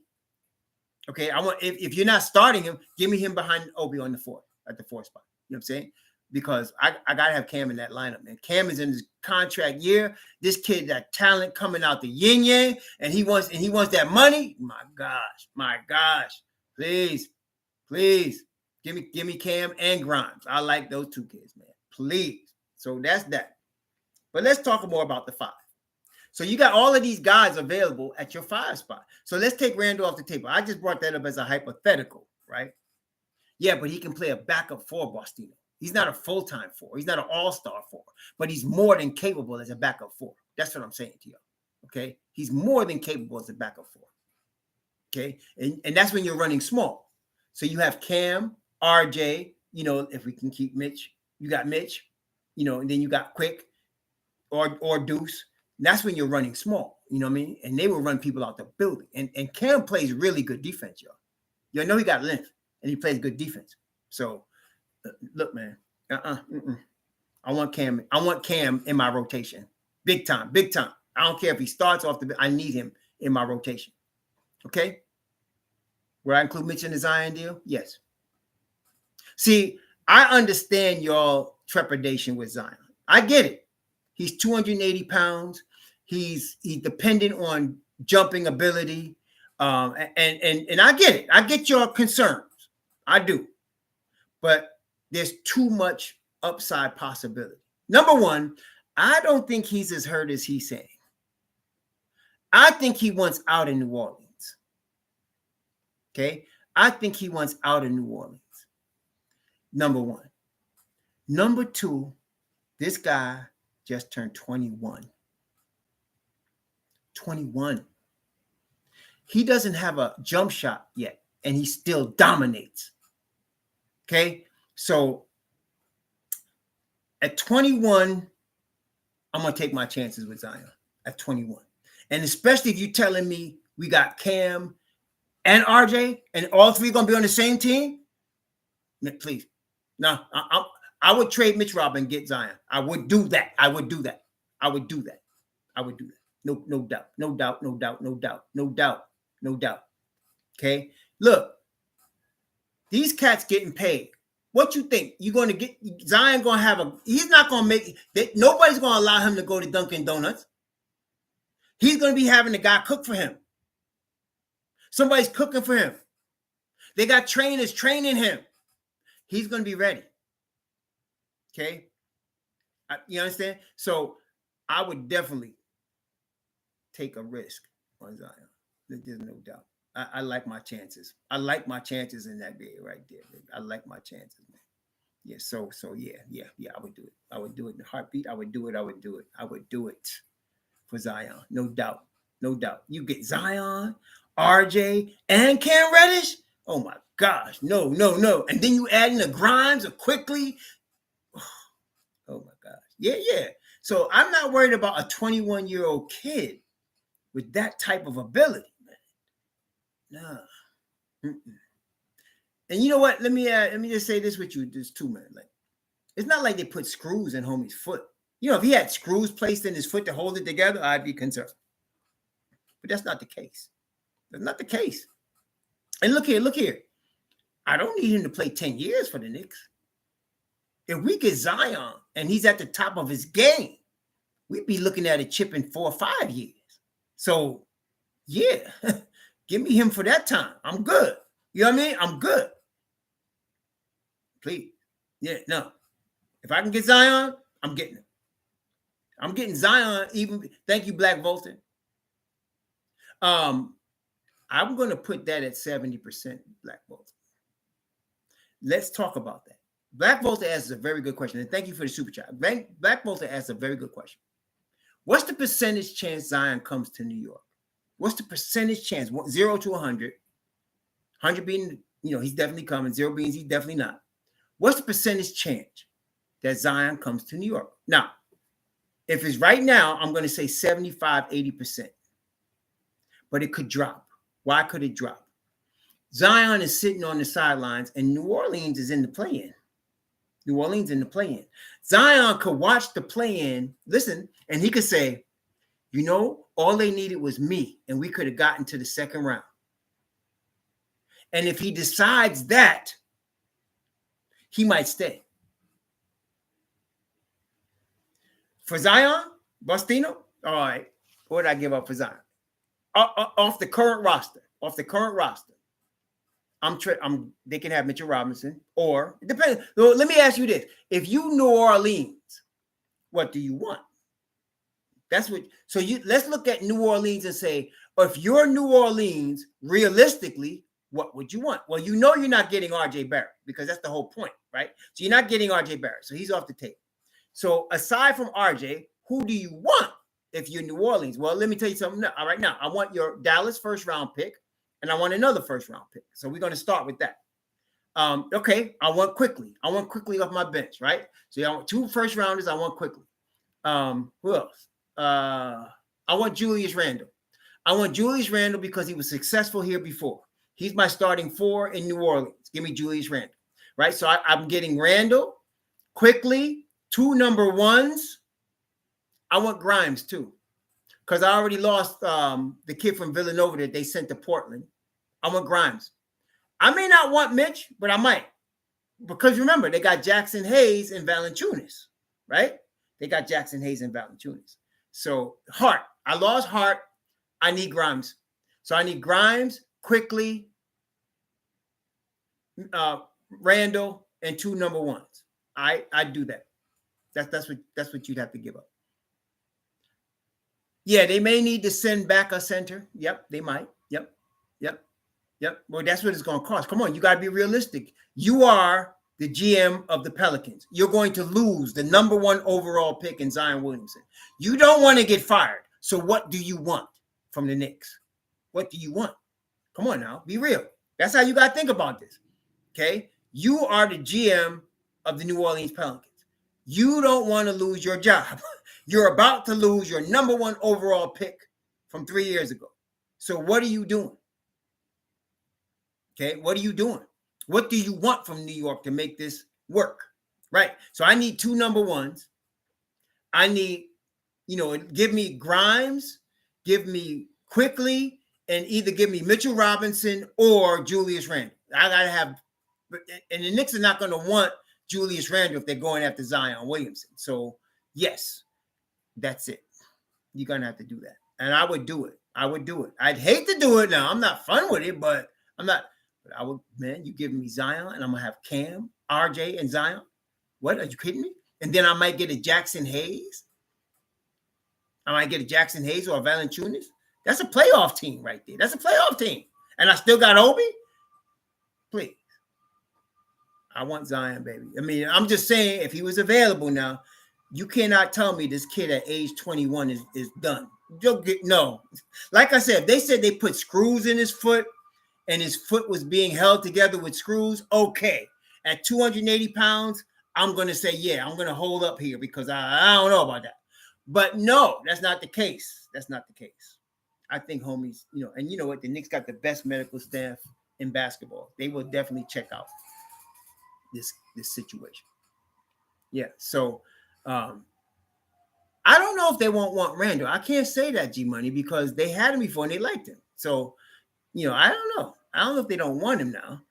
Okay. I want, if you're not starting him, give me him behind Obi on the 4 at the 4 spot. You know what I'm saying? Because I got to have Cam in that lineup, man. Cam is in his contract year. This kid, that talent coming out the yin yang, and he wants that money. My gosh. Please. Give me Cam and Grimes. I like those 2 kids, man. Please. So that's that. But let's talk more about the 5. So you got all of these guys available at your 5 spot. So let's take Randle off the table. I just brought that up as a hypothetical, right? Yeah, but he can play a backup 4, Bostino. He's not a full-time 4. He's not an all-star 4, but he's more than capable as a backup 4. That's what I'm saying to you. Okay? He's more than capable as a backup 4. Okay? And that's when you're running small. So you have Cam, RJ, if we can keep Mitch. You got Mitch, and then you got Quick or Deuce. That's when you're running small. You know what I mean? And they will run people out the building. And Cam plays really good defense, y'all. You know he got length, and he plays good defense. So, look, man. I want Cam in my rotation. Big time. I don't care if he starts off I need him in my rotation. Okay? Will I include Mitch in the Zion deal? Yes. See, I understand y'all trepidation with Zion. I get it. He's 280 pounds. He's dependent on jumping ability. And I get it. I get your concerns. I do. But there's too much upside possibility. Number one, I don't think he's as hurt as he's saying. I think he wants out in New Orleans. Okay? I think he wants out in New Orleans. Number one. Number two, this guy just turned 21. 21. He doesn't have a jump shot yet, and he still dominates. Okay? So at 21, I'm going to take my chances with Zion at 21. And especially if you're telling me we got Cam and RJ and all 3 going to be on the same team, please. No, I would trade Mitch Robin and get Zion. I would do that. No doubt. Okay? Look, these cats getting paid. What you think? You're going to get Zion going to have he's not going to make it. Nobody's going to allow him to go to Dunkin' Donuts. He's going to be having a guy cook for him. Somebody's cooking for him. They got trainers training him. He's going to be ready. Okay? You understand? So I would definitely take a risk on Zion. There's no doubt. I like my chances. I like my chances in that day right there. I like my chances, man. Yeah, so yeah, I would do it. I would do it in a heartbeat. I would do it for Zion. No doubt. You get Zion, RJ, and Cam Reddish? Oh my gosh. No. And then you add in the Grimes quickly. Oh my gosh. Yeah. So I'm not worried about a 21-year-old kid with that type of ability, man. No. And you know what? Let me just say this with you, this too, man. Like, it's not like they put screws in homie's foot. If he had screws placed in his foot to hold it together, I'd be concerned. But that's not the case. That's not the case. And look here. I don't need him to play 10 years for the Knicks. If we get Zion and he's at the top of his game, we'd be looking at a chip in 4 or 5 years. So, yeah, give me him for that time. I'm good. You know what I mean? I'm good. Please. Yeah, no. If I can get Zion, I'm getting him. I'm getting Zion even. Thank you, Black Volta. I'm going to put that at 70%, Black Volta. Let's talk about that. Black Volta asks a very good question, and thank you for the super chat. Black Volta asks a very good question. What's the percentage chance Zion comes to New York? What's the percentage chance? 0 to 100. 100 being, he's definitely coming. 0 being he's definitely not. What's the percentage chance that Zion comes to New York? Now, If it's right now, I'm going to say 75, 80%. But it could drop. Why could it drop? Zion is sitting on the sidelines, and New Orleans is in the play-in. New Orleans in the play-in. Zion could watch the play-in, listen, and he could say, you know, all they needed was me, and we could have gotten to the second round. And if he decides that, he might stay. For Zion, Bustino, all right, what did I give up for Zion? Off the current roster, they can have Mitchell Robinson, or it depends. Let me ask you this: if you New Orleans, what do you want? That's what. So let's look at New Orleans and say, if you're New Orleans, realistically, what would you want? Well, you know you're not getting RJ Barrett because that's the whole point, right? So you're not getting RJ Barrett, so he's off the table. So aside from RJ, who do you want if you're New Orleans? Well, let me tell you something. All right, now I want your Dallas first round pick, and I want another first round pick. So we're going to start with that. Okay, I want quickly off my bench, right? So I want 2 first rounders. I want quickly. Who else? I want Julius Randle. I want Julius Randle because he was successful here before. He's my starting 4 in New Orleans. Give me Julius Randle, right? So I'm getting Randle quickly. 2 number 1s. I want Grimes too, because I already lost the kid from Villanova that they sent to Portland. I want Grimes. I may not want Mitch, but I might, because remember they got Jackson Hayes and Valanciunas, right? They got Jackson Hayes and Valanciunas. So Hart, I lost Hart. I need Grimes. So I need Grimes quickly, Randle, and 2 number 1s. I do that. That's what you'd have to give up. Yeah, they may need to send back a center. Yep, they might. Yep. Well, that's what it's going to cost. Come on, you got to be realistic. You are the GM of the Pelicans. You're going to lose the number 1 overall pick in Zion Williamson. You don't want to get fired. So what do you want from the Knicks? What do you want? Come on now, be real. That's how you got to think about this. Okay? You are the GM of the New Orleans Pelicans. You don't want to lose your job. You're about to lose your number 1 overall pick from 3 years ago. So what are you doing? Okay, what are you doing? What do you want from New York to make this work? Right. So I need 2 number 1s. I need, give me Grimes, give me quickly, and either give me Mitchell Robinson or Julius Randle. I got to have, and the Knicks are not going to want Julius Randle if they're going after Zion Williamson. So, yes, that's it. You're going to have to do that. And I would do it. I'd hate to do it now. I'm not fun with it, but I'm not. But I would, man, you giving me Zion, and I'm going to have Cam, RJ, and Zion. What? Are you kidding me? And then I might get a Jackson Hayes. or a Valanciunas. That's a playoff team right there. That's a playoff team. And I still got Obi? Please. I want Zion, baby. I mean, I'm just saying, if he was available now, you cannot tell me this kid at age 21 is done. No. Like I said, they said they put screws in his foot and his foot was being held together with screws. Okay. At 280 pounds, I'm going to say, yeah, I'm going to hold up here because I don't know about that. But no, that's not the case. I think homies, and you know what? The Knicks got the best medical staff in basketball. They will definitely check out this situation. Yeah. So I don't know if they won't want Randle. I can't say that, G Money, because they had him before and they liked him. So, I don't know. I don't know if they don't want him now.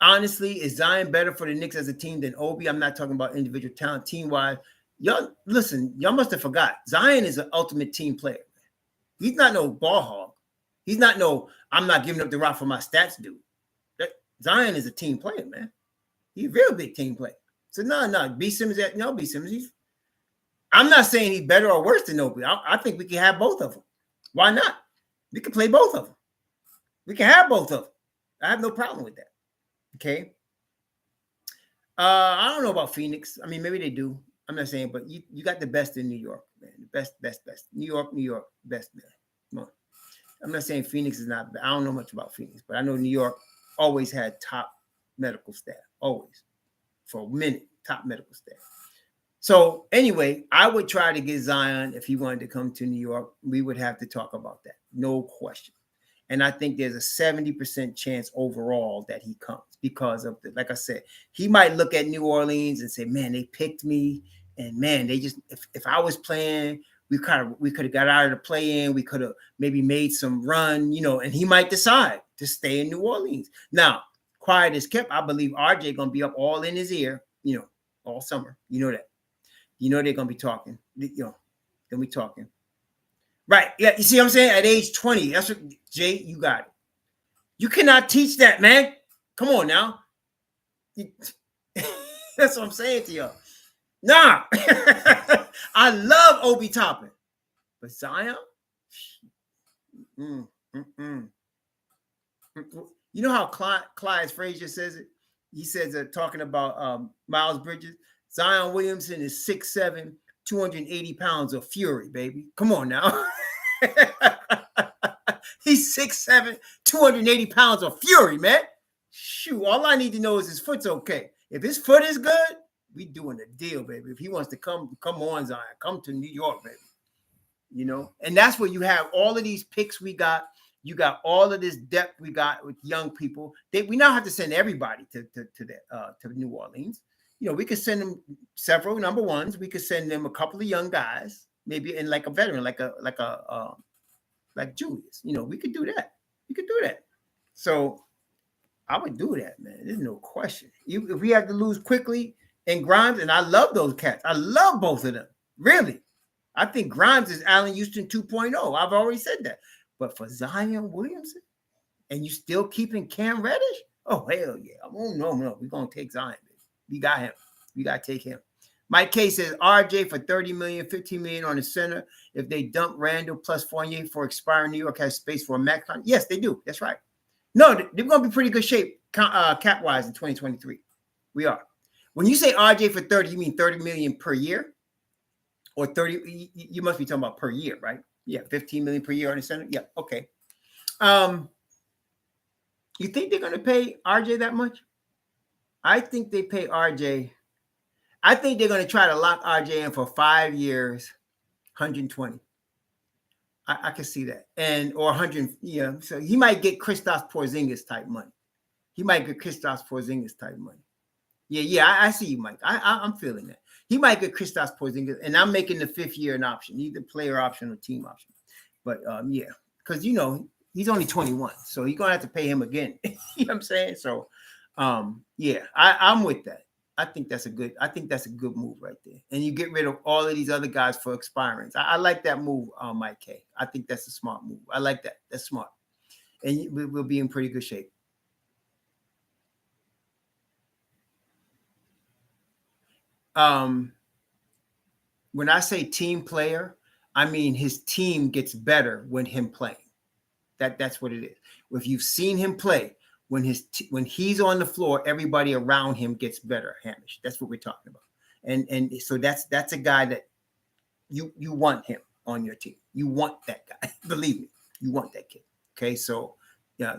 Honestly, is Zion better for the Knicks as a team than Obi? I'm not talking about individual talent, team-wise. Y'all, listen, y'all must have forgot. Zion is an ultimate team player. He's not no ball hog. He's not no, I'm not giving up the rock for my stats dude. Zion is a team player, man. He's a real big team player. So, no. B. Simmons, I'm not saying he's better or worse than Obi. I think we can have both of them. Why not? We can play both of them. We can have both of them. I have no problem with that. Okay. I don't know about Phoenix. I mean, maybe they do. I'm not saying, but you got the best in New York, man. The best. New York, best, man. Come on. I'm not saying Phoenix is not. I don't know much about Phoenix, but I know New York always had top medical staff. Always. For a minute, top medical staff. So anyway, I would try to get Zion if he wanted to come to New York. We would have to talk about that, no question. And I think there's a 70% chance overall that he comes because of the, like I said, he might look at New Orleans and say, man, they picked me. And man, they just, if I was playing, we could have got out of the play-in. We could have maybe made some run, and he might decide to stay in New Orleans. Now, quiet is kept. I believe RJ going to be up all in his ear, all summer. You know that. They're going to be talking, they'll be talking. Right. Yeah. You see what I'm saying? At age 20, that's what, Jay, you got it. You cannot teach that, man. Come on now. That's what I'm saying to y'all. Nah. I love Obi Toppin. But Zion? You know how Clyde Frazier says it? He says talking about Miles Bridges. Zion Williamson is 6'7", 280 pounds of fury, baby. Come on now. He's 6'7", 280 pounds of fury, man. Shoot, all I need to know is his foot's okay. If his foot is good, we doing a deal, baby. If he wants to come on, Zion, come to New York, baby. And that's where you have all of these picks we got. You got all of this depth we got with young people. We now have to send everybody to New Orleans. We could send them several number ones. We could send them a couple of young guys, maybe in like a veteran, like Julius. We could do that. We could do that. So I would do that, man. There's no question. If we had to lose quickly and Grimes, and I love those cats. I love both of them. Really. I think Grimes is Allen Houston 2.0. I've already said that. But for Zion Williamson, and you still keeping Cam Reddish? Oh, hell yeah. Oh, no. We're going to take Zion. We got him. We got to take him. Mike K says RJ for $30 million, $15 million on the center. If they dump Randle plus Fournier for expiring, New York has space for a max contract. Yes, they do. That's right. No, they're going to be pretty good shape cap-wise in 2023. We are. When you say RJ for 30, you mean 30 million per year? Or 30, you must be talking about per year, right? Yeah, 15 million per year on the center. Yeah, okay. You think they're going to pay RJ that much? I think they pay RJ. I think they're going to try to lock RJ in for 5 years, 120. I can see that. Or 100, so he might get Kristaps Porzingis type money. Yeah, I see you, Mike. I'm feeling that. He might get Kristaps Porzingis, and I'm making the 5th year an option, either player option or team option. But yeah, because he's only 21, so you're gonna have to pay him again. You know what I'm saying? So yeah, I'm with that. I think that's a good move right there. And you get rid of all of these other guys for expirings. I like that move, Mike K. I think that's a smart move. I like that. That's smart. And we'll be in pretty good shape. When I say team player, I mean his team gets better when him playing. That's what it is. If you've seen him play, when he's on the floor, everybody around him gets better. Hamish, that's what we're talking about. And so that's a guy that you want him on your team. You want that guy. Believe me, you want that kid. Okay, so yeah.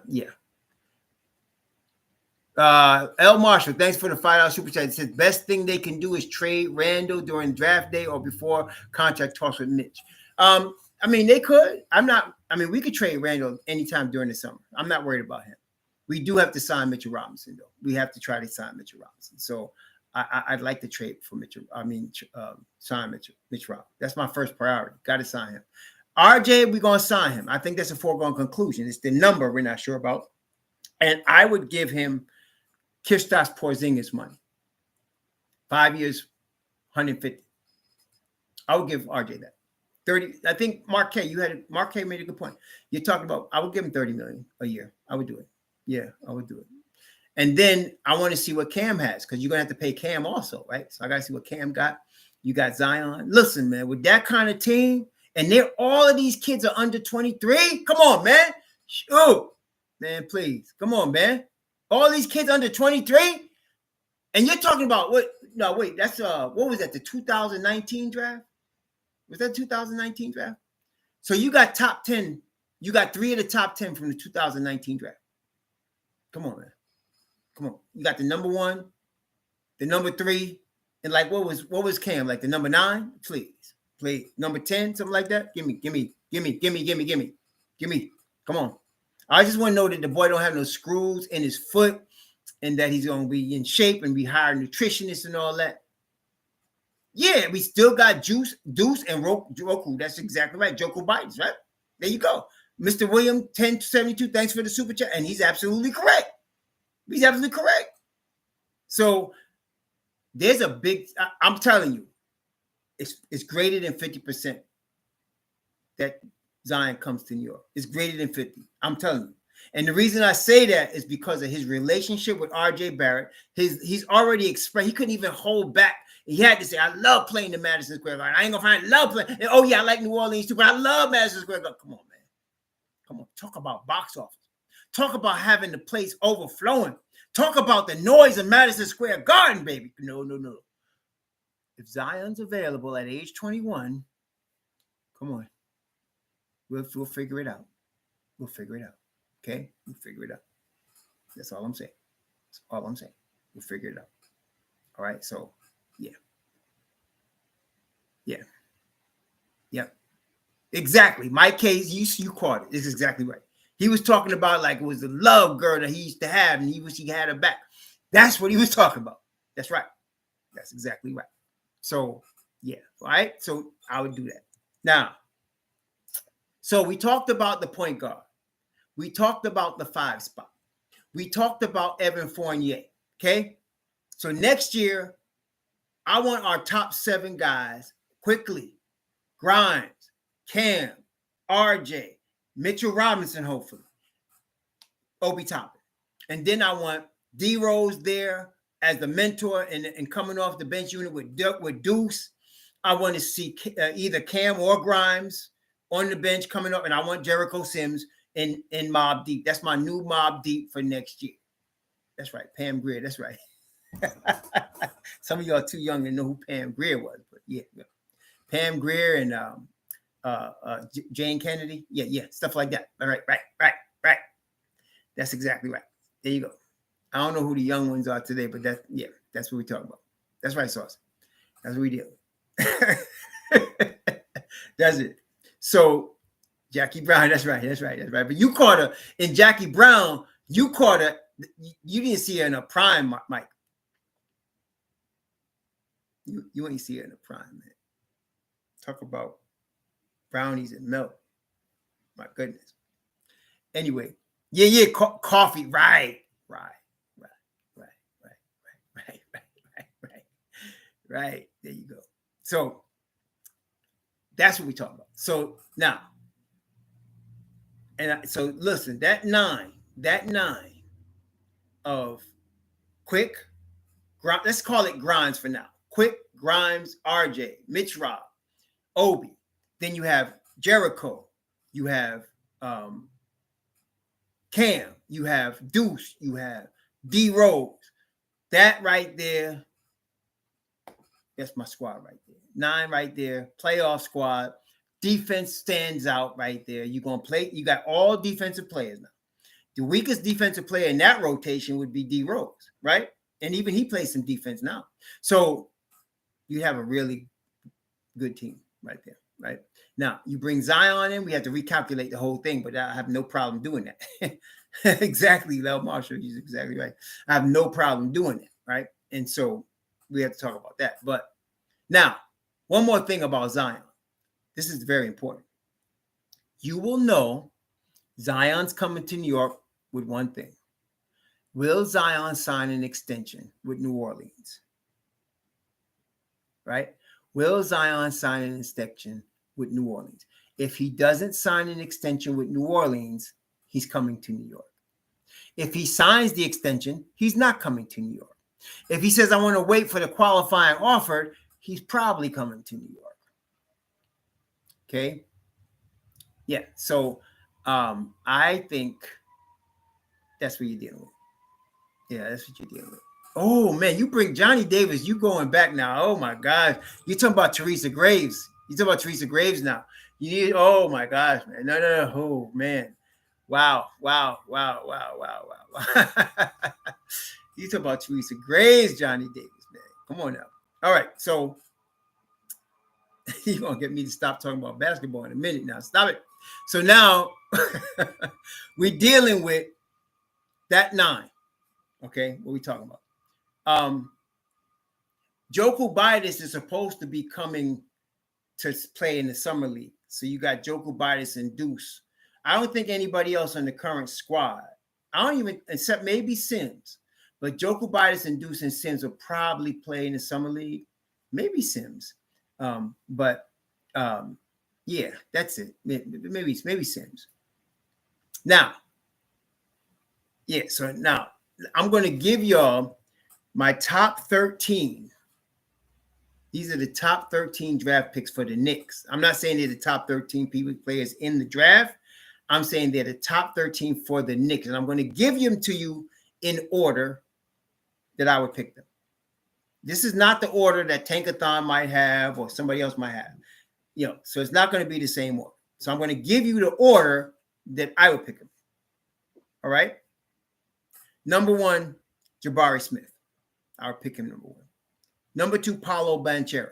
L. Marshall, thanks for the $5 super chat. It says best thing they can do is trade Randle during draft day or before contract talks with Mitch. I mean, they could. We could trade Randle anytime during the summer. I'm not worried about him. We do have to sign Mitchell Robinson, though. We have to try to sign Mitchell Robinson. So I'd like to trade for Mitchell. Sign Mitch Robinson. That's my first priority. Got to sign him. RJ, we're going to sign him. I think that's a foregone conclusion. It's the number we're not sure about. And I would give him Kristaps Porzingis money. 5 years, 150. I would give RJ that. 30. I think Mark K made a good point. You're talking about, I would give him 30 million a year. I would do it. Yeah, I would do it. And then I want to see what Cam has, because you're going to have to pay Cam also, right? So I got to see what Cam got. You got Zion. Listen, man, with that kind of team, and all of these kids are under 23. Come on, man. Shoot. Man, please. Come on, man. All these kids under 23. And you're talking about what? No, wait, that's what was that? The 2019 draft? Was that 2019 draft? So you got top 10. You got 3 of the top 10 from the 2019 draft. Come on, man. Come on. You got the number 1, the number 3, And like, what was Cam? Like the number 9? Please. Number 10, something like that. Give me. Come on. I just want to know that the boy don't have no screws in his foot and that he's going to be in shape and be hired nutritionists and all that. Yeah, we still got Deuce and Roku. That's exactly right. Joku Bites, right? There you go. Mr. William 1072, thanks for the super chat. And he's absolutely correct. So there's a big, I'm telling you, it's greater than 50% that Zion comes to New York. It's greater than 50. I'm telling you. And the reason I say that is because of his relationship with RJ Barrett. He's already expressed, he couldn't even hold back. He had to say, I love playing the Madison Square Garden. I ain't gonna love playing. And, oh yeah, I like New Orleans too, but I love Madison Square Garden. Come on, man. Come on. Talk about box office. Talk about having the place overflowing. Talk about the noise of Madison Square Garden, baby. No. If Zion's available at age 21, come on. We'll figure it out. Okay? We'll figure it out. That's all I'm saying. We'll figure it out. All right? So, yeah. Exactly. My case, you caught it. It's exactly right. He was talking about like it was the love girl that he used to have and he wish he had her back. That's what he was talking about. That's right. That's exactly right. So, yeah. All right? So, I would do that. Now, so we talked about the point guard. We talked about the 5 spot. We talked about Evan Fournier. Okay? So next year, I want our top 7 guys quickly. Grimes, Cam, RJ, Mitchell Robinson, hopefully. Obi Toppin. And then I want D Rose there as the mentor and coming off the bench unit with Deuce. I want to see either Cam or Grimes on the bench coming up, and I want Jericho Sims in Mobb Deep. That's my new Mobb Deep for next year. That's right, Pam Grier. That's right. Some of y'all too young to know who Pam Grier was, but yeah. Pam Grier and Jane Kennedy. Yeah, stuff like that. All right. That's exactly right. There you go. I don't know who the young ones are today, but that's what we're talking about. That's right, Sauce. That's what we do. That's it. So Jackie Brown, that's right. But you caught her in Jackie Brown. You caught her. You didn't see her in a prime, Mike. You ain't see her in a prime, man. Talk about brownies and milk. My goodness. Anyway, coffee. Right. There you go. So that's what we talk about. So now, so listen, that nine of Quick, let's call it Grimes for now. Quick, Grimes, RJ, Mitch Rob, Obi. Then you have Jericho. You have Cam. You have Deuce. You have D Rose. That right there, that's my squad right there. 9 right there. Playoff squad. Defense stands out right there. You're going to play. You got all defensive players now. The weakest defensive player in that rotation would be D Rose, right? And even he plays some defense now. So you have a really good team right there, right? Now, you bring Zion in, we have to recalculate the whole thing, but I have no problem doing that. Exactly, Lel Marshall, he's exactly right. I have no problem doing it, right? And so we have to talk about that. But now, one more thing about Zion. This is very important. You will know Zion's coming to New York with one thing. Will Zion sign an extension with New Orleans? Right? Will Zion sign an extension with New Orleans? If he doesn't sign an extension with New Orleans, he's coming to New York. If he signs the extension, he's not coming to New York. If he says, I want to wait for the qualifying offer, he's probably coming to New York. Okay? Yeah, so I think that's what you're dealing with. Yeah, that's what you're dealing with. Oh, man, you bring Johnny Davis. You going back now. Oh, my gosh. You're talking about Teresa Graves. You're talking about Teresa Graves now. You need, oh, my gosh, man. No. Oh, man. Wow. You talking about Teresa Graves, Johnny Davis, man. Come on now. All right. So you're going to get me to stop talking about basketball in a minute now. Stop it. So now we're dealing with that 9. Okay. What are we talking about? Joku Bidas is supposed to be coming to play in the summer league. So you got Joku Bidas and Deuce. I don't think anybody else on the current squad. I don't even, except maybe Sims. But Joku Bidas and Deuce and Sims will probably play in the summer league. Maybe Sims. Yeah, that's it. Maybe Sims. Now, yeah, so now I'm going to give y'all my top 13. These are the top 13 draft picks for the Knicks. I'm not saying they're the top 13 players in the draft. I'm saying they're the top 13 for the Knicks. And I'm going to give them to you in order that I would pick them. This is not the order that Tankathon might have or somebody else might have. So it's not going to be the same order. So I'm going to give you the order that I would pick them. All right? Number 1, Jabari Smith. I would pick him number 1. Number 2, Paolo Banchero.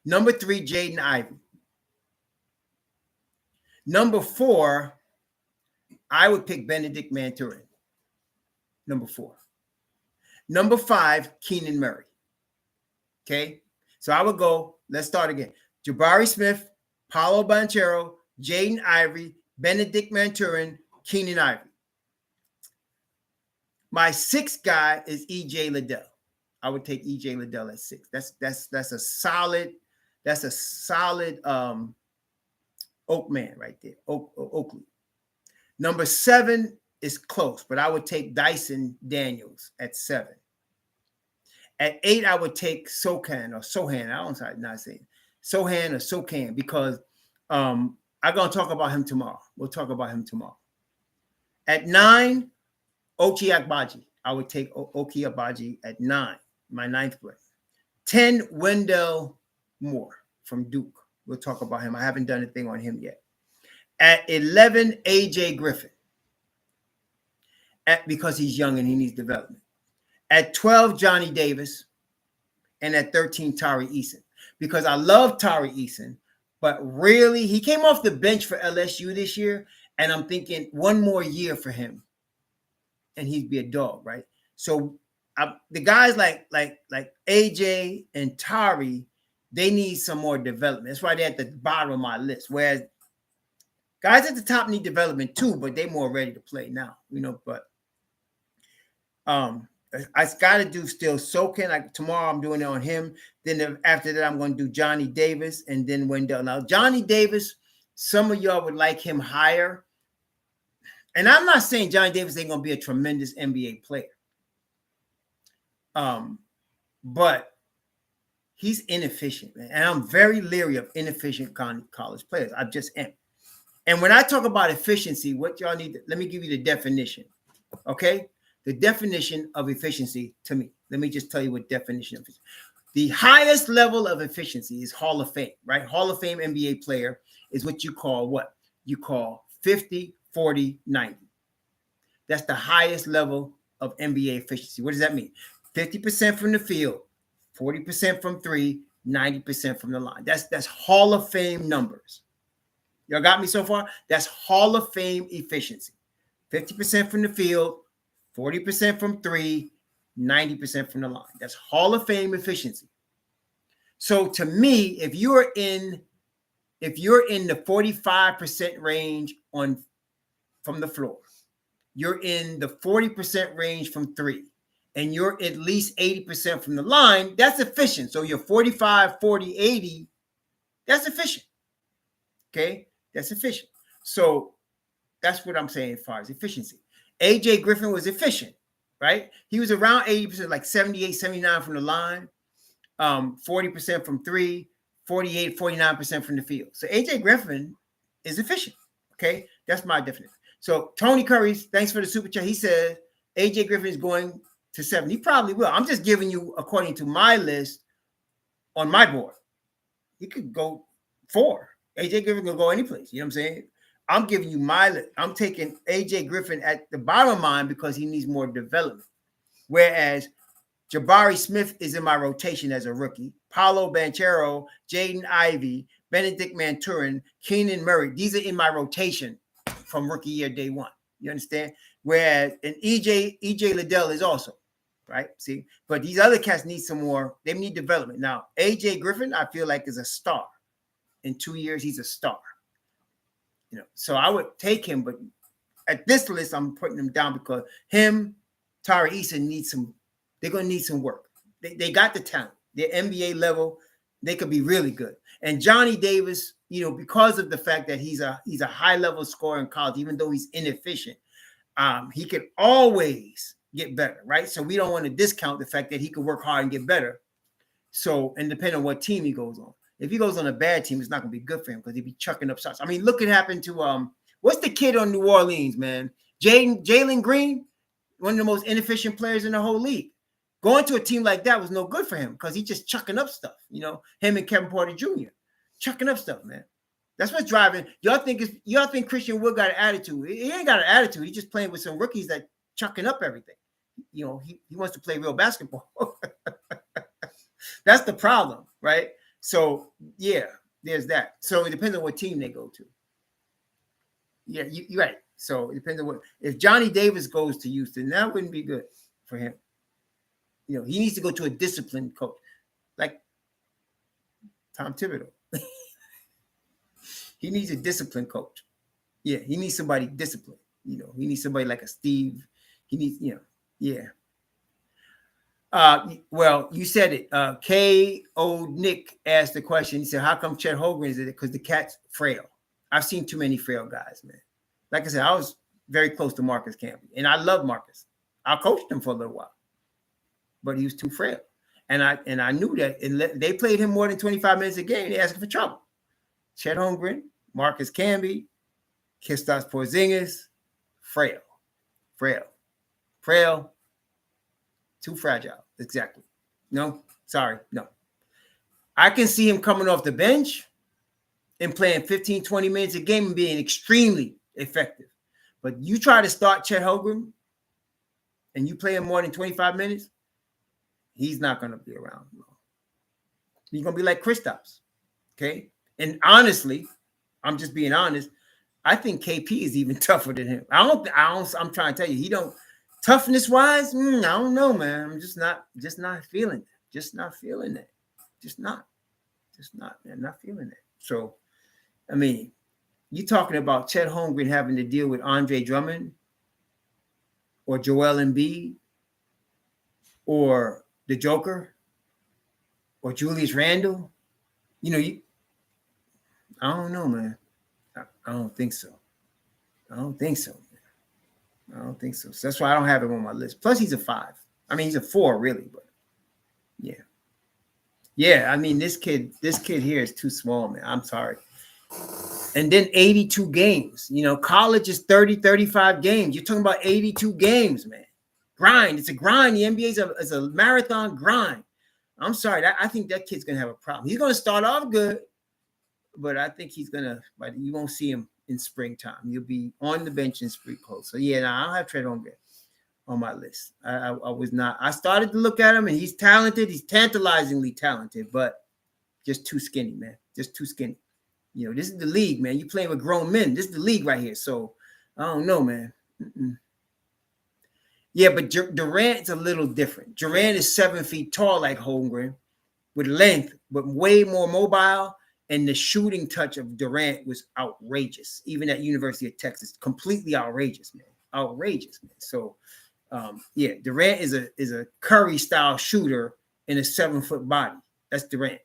Number 3, Jaden Ivey. Number 4, I would pick Benedict Mathurin. Number 4. Number 5, Keenan Murray. Okay? So I would go, let's start again. Jabari Smith, Paolo Banchero, Jaden Ivey, Benedict Mathurin, Keenan Ivey. My 6th guy is E.J. Liddell. I would take E.J. Liddell at 6. That's a solid Oak man right there. Oakley. Number 7 is close, but I would take Dyson Daniels at 7. At 8, I would take Sohan. I don't know not saying Sohan or Sokan because I'm going to talk about him tomorrow. We'll talk about him tomorrow. At 9, Ochai Agbaji. I would take Ochai Agbaji at 9, my 9th player. 10, Wendell Moore from Duke. We'll talk about him. I haven't done anything on him yet. At 11, AJ Griffin. Because he's young and he needs development. At 12, Johnny Davis. And at 13, Tari Eason. Because I love Tari Eason, but really, he came off the bench for LSU this year, and I'm thinking one more year for him, and he'd be a dog, right? So the guys like AJ and Tari, they need some more development. That's why they're at the bottom of my list. Whereas guys at the top need development too, but they're more ready to play now, But I got to do still Soken. Tomorrow I'm doing it on him. Then after that, I'm going to do Johnny Davis and then Wendell. Now, Johnny Davis, some of y'all would like him higher. And I'm not saying Johnny Davis ain't going to be a tremendous NBA player. But he's inefficient, man. And I'm very leery of inefficient college players. I just am. And when I talk about efficiency, what y'all need, let me give you the definition. Okay? The definition of efficiency to me. Let me just tell you what definition of efficiency. The highest level of efficiency is Hall of Fame, right? Hall of Fame NBA player is what you call what? You call 50, 40, 90. That's the highest level of NBA efficiency. What does that mean? 50% from the field, 40% from 3, 90% from the line. That's Hall of Fame numbers. Y'all got me so far? That's Hall of Fame efficiency. 50% from the field, 40% from 3, 90% from the line. That's Hall of Fame efficiency. So to me, if you're in the 45% range from the floor, you're in the 40% range from 3, and you're at least 80% from the line, that's efficient. So you're 45, 40, 80, that's efficient. Okay? That's efficient. So that's what I'm saying as far as efficiency. AJ Griffin was efficient, right? He was around 80%, like 78, 79 from the line, 40% from 3, 48, 49% from the field. So AJ Griffin is efficient. Okay, that's my definition. So Tony Curry, thanks for the super chat. He said AJ Griffin is going to 7. He probably will. I'm just giving you according to my list on my board. He could go 4. AJ Griffin can go any place. You know what I'm saying? I'm giving you my list. I'm taking AJ Griffin at the bottom of mine because he needs more development. Whereas Jabari Smith is in my rotation as a rookie. Paolo Banchero, Jaden Ivey, Benedict Maturin, Keenan Murray. These are in my rotation from rookie year day one. You understand? Whereas and EJ Liddell is also, right? See, but these other cats need some more. They need development. Now, AJ Griffin, I feel like is a star. In 2 years, he's a star. You know, so I would take him, but at this list, I'm putting him down because him, Tari Eason needs some. They're going to need some work. They got the talent. They're NBA level. They could be really good. And Johnny Davis, you know, because of the fact that he's a high level scorer in college, even though he's inefficient, he can always get better, right? So we don't want to discount the fact that he could work hard and get better. So, and depending on what team he goes on. If he goes on a bad team, it's not going to be good for him because he'd be chucking up shots. I mean, look what happened to what's the kid on New Orleans, man? Jalen Green, one of the most inefficient players in the whole league. Going to a team like that was no good for him because he's just chucking up stuff. You know, him and Kevin Porter Jr. chucking up stuff, man. That's what's driving. Y'all think Christian Wood got an attitude? He ain't got an attitude. He's just playing with some rookies that chucking up everything. You know, he wants to play real basketball. That's the problem, right? So yeah, there's that. So it depends on what team they go to. Yeah, you're right. So it depends on what. If Johnny Davis goes to Houston, that wouldn't be good for him. You know, he needs to go to a disciplined coach, like Tom Thibodeau. He needs a disciplined coach. Yeah, he needs somebody disciplined. You know, he needs somebody like a Steve. He needs, you know, yeah. Well, you said it. K.O. Nick asked the question. He said, how come Chet Holmgren is it? Because the cat's frail. I've seen too many frail guys, man. Like I said, I was very close to Marcus Camby, and I love Marcus. I coached him for a little while, but he was too frail. And I knew that. And they played him more than 25 minutes a game. They asking for trouble. Chet Holmgren, Marcus Camby, Kristaps Porzingis, frail, too fragile. Exactly. No, sorry, no. I can see him coming off the bench and playing 15, 20 minutes a game and being extremely effective. But you try to start Chet Holmgren and you play him more than 25 minutes, he's not going to be around long. He's going to be like Kristaps, okay? And honestly, I'm just being honest, I think KP is even tougher than him. I'm trying to tell you, he don't. Toughness wise, I don't know, man. I'm just not feeling it. Just not feeling it. Just not, man. Not feeling it. So, I mean, you talking about Chet Holmgren having to deal with Andre Drummond or Joel Embiid or the Joker or Julius Randle? You know, I don't know, man. I don't think so. I don't think so. So that's why I don't have him on my list. Plus, he's a 5. I mean, he's a 4, really, but yeah. Yeah, I mean, this kid here is too small, man. I'm sorry. And then 82 games. You know, college is 30, 35 games. You're talking about 82 games, man. Grind. It's a grind. The NBA is a marathon grind. I'm sorry. I think that kid's going to have a problem. He's going to start off good, but I think but you won't see him in springtime. You'll be on the bench in spring close. So yeah, I don't have Chet Holmgren on my list. I was not. I started to look at him, and he's talented. He's tantalizingly talented, but just too skinny, man. Just too skinny. You know, this is the league, man. You playing with grown men. This is the league right here. So I don't know, man. Yeah, but Durant's a little different. Durant is 7 feet tall like Holmgren with length, but way more mobile. And the shooting touch of Durant was outrageous, even at University of Texas. Completely outrageous, man. Outrageous, man. So, yeah, Durant is a Curry-style shooter in a 7-foot body. That's Durant,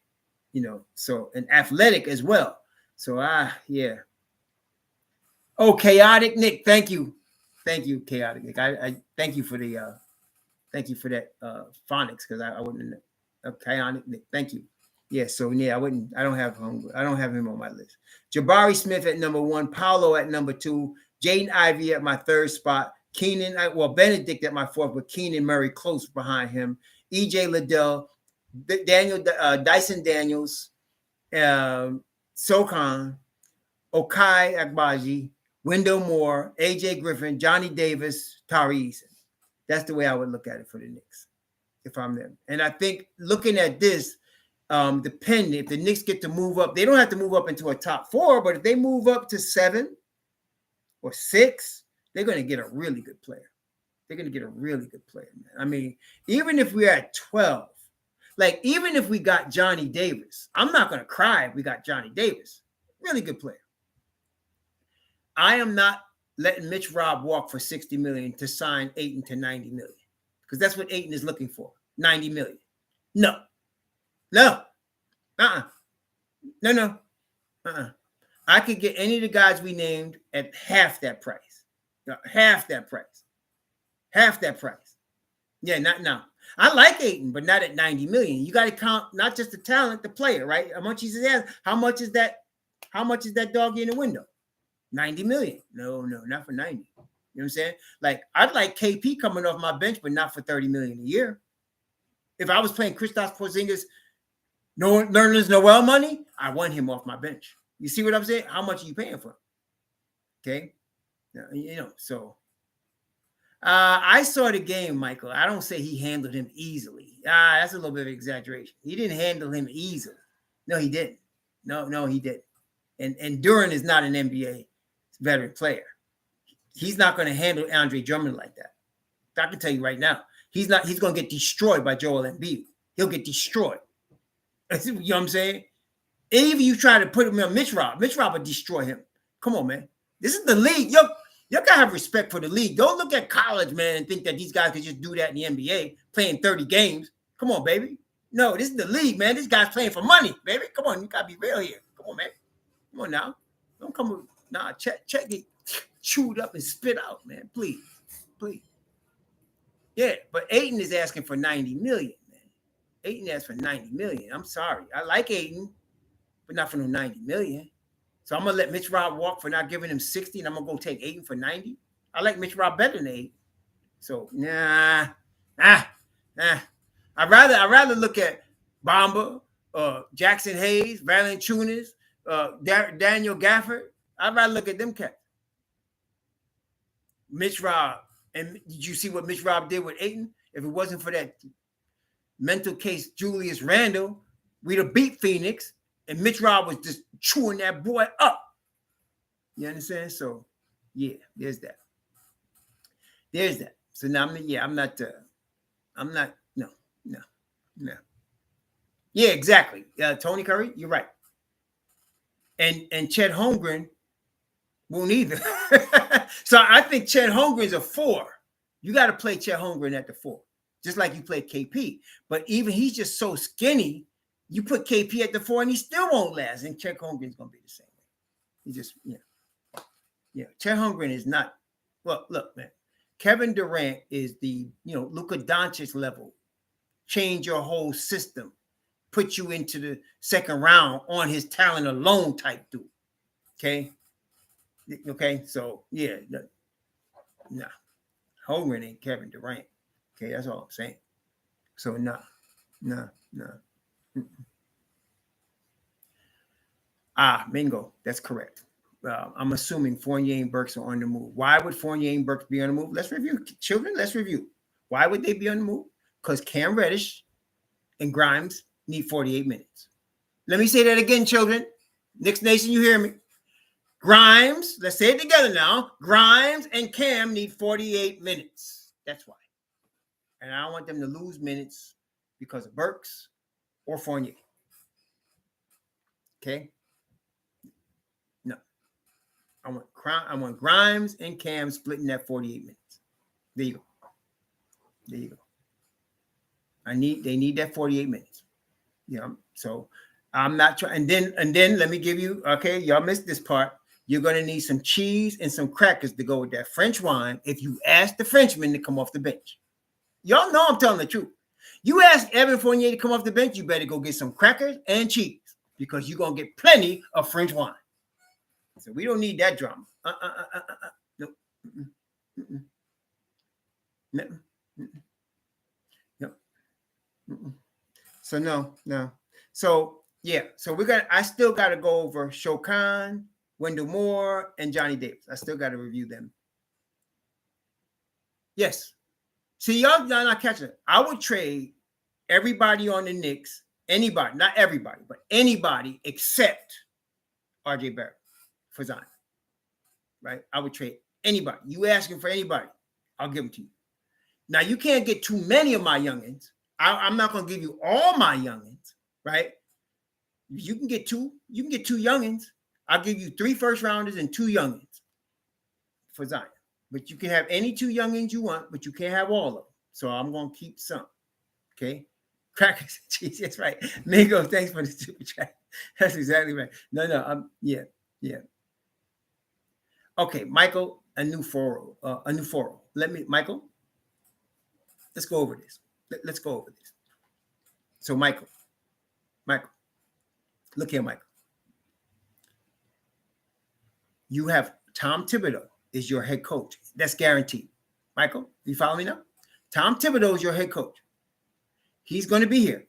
you know. So, and athletic as well. So, yeah. Oh, Chaotic Nick, thank you, Chaotic Nick. I thank you for the thank you for that phonics because I wouldn't. Chaotic Nick, thank you. Yeah, so yeah, I don't have him on my list. Jabari Smith at number 1, Paolo at number 2, Jaden Ivey at my 3rd spot, Benedict at my 4th, but Keenan Murray close behind him, EJ Liddell, Dyson Daniels, Sochan, Okai Agbaji, Wendell Moore, AJ Griffin, Johnny Davis, Tari Eason. That's the way I would look at it for the Knicks. if I'm them. And I think looking at this, depending if the Knicks get to move up, they don't have to move up into a top 4, but if they move up to 7 or 6, they're going to get a really good player. They're going to get a really good player, man. I mean, even if we're at 12, like even if we got Johnny Davis, I'm not going to cry if we got Johnny Davis. Really good player. I am not letting Mitch Rob walk for $60 million to sign Ayton to $90 million, because that's what Ayton is looking for, $90 million. No. No. No. I could get any of the guys we named at half that price. Half that price. Yeah, not now. I like Ayton, but not at $90 million. You got to count not just the talent, the player, right? How much he's asked. How much is that doggy in the window? $90 million. No, not for 90. You know what I'm saying? Like, I'd like KP coming off my bench, but not for $30 million a year. If I was playing Kristaps Porzingis, Nerlens Noel money, I want him off my bench. You see what I'm saying? How much are you paying for him? Okay. You know, so I saw the game, Michael. I don't say he handled him easily. That's a little bit of exaggeration. He didn't handle him easily. No, he didn't. No, he didn't. And Duran is not an NBA veteran player. He's not going to handle Andre Drummond like that. I can tell you right now. He's going to get destroyed by Joel Embiid. He'll get destroyed. You know what I'm saying? Even you try to put him on Mitch Rob will destroy him. Come on, man. This is the league. You got to have respect for the league. Don't look at college, man, and think that these guys can just do that in the NBA, playing 30 games. Come on, baby. No, this is the league, man. This guy's playing for money, baby. Come on, you got to be real here. Come on, man. Come on now. Don't come with, check it, chewed up and spit out, man. Please. Yeah, but Ayton is asking for $90 million, man. Ayton asked for $90 million. I'm sorry. I like Ayton, but not for no $90 million. So I'm going to let Mitch Rob walk for not giving him 60, and I'm going to go take Ayton for 90. I like Mitch Rob better than Ayton. So, I'd rather look at Bamba, Jackson Hayes, Valanciunas, Daniel Gafford. I'd rather look at them cats. Mitch Rob. And did you see what Mitch Rob did with Ayton? If it wasn't for that mental case, Julius Randle, we'd have beat Phoenix, and Mitch Rob was just chewing that boy up. You understand? So, yeah, there's that. So now, I'm not. No. Yeah, exactly. Tony Curry, you're right. And Chet Holmgren won't either. So I think Chet Holmgren is a 4. You got to play Chet Holmgren at the 4, just like you played KP. But even he's just so skinny, you put KP at the 4 and he still won't last. And Chet Holmgren's going to be the same way. He just, yeah. Chet Holmgren is not. Well, look, man. Kevin Durant is the, Luka Doncic level. Change your whole system. Put you into the second round on his talent alone type dude. Okay, so yeah, no. Holmgren ain't Kevin Durant. Okay, that's all I'm saying. So no. Mingo, that's correct. I'm assuming Fournier and Burks are on the move. Why would Fournier and Burks be on the move? Let's review. Children, let's review. Why would they be on the move? Because Cam Reddish and Grimes need 48 minutes. Let me say that again, children. Knicks Nation, you hear me? Grimes, let's say it together now. Grimes and Cam need 48 minutes. That's why. And I don't want them to lose minutes because of Burks or Fournier. Okay? No. I want Grimes and Cam splitting that 48 minutes. There you go. They need that 48 minutes. So I'm not trying. And then let me give you, okay, y'all missed this part. You're going to need some cheese and some crackers to go with that French wine if you ask the Frenchman to come off the bench. Y'all know I'm telling the truth. You ask Evan Fournier to come off the bench, you better go get some crackers and cheese because you're going to get plenty of French wine. So we don't need that drama. Nope. No. So no. So yeah. So I still got to go over Shokan, Wendell Moore, and Johnny Davis. I still got to review them. Yes. See, y'all not catching it. I would trade everybody on the Knicks, anybody, not everybody, but anybody except RJ Barrett for Zion. Right? I would trade anybody. You asking for anybody, I'll give them to you. Now, you can't get too many of my youngins. I'm not going to give you all my youngins, right? You can get two. You can get two youngins. I'll give you 3 first-rounders and 2 youngins for Zion. But you can have any 2 youngins you want, but you can't have all of them. So I'm going to keep some. Okay? Crackers. Jeez, that's right. Mingo, thanks for the super chat. That's exactly right. No. Yeah. Okay, Michael, a new forum. Michael, let's go over this. Let's go over this. So, Michael, look here, Michael. You have Tom Thibodeau is your head coach. That's guaranteed. Michael, you follow me now? Tom Thibodeau is your head coach. He's going to be here.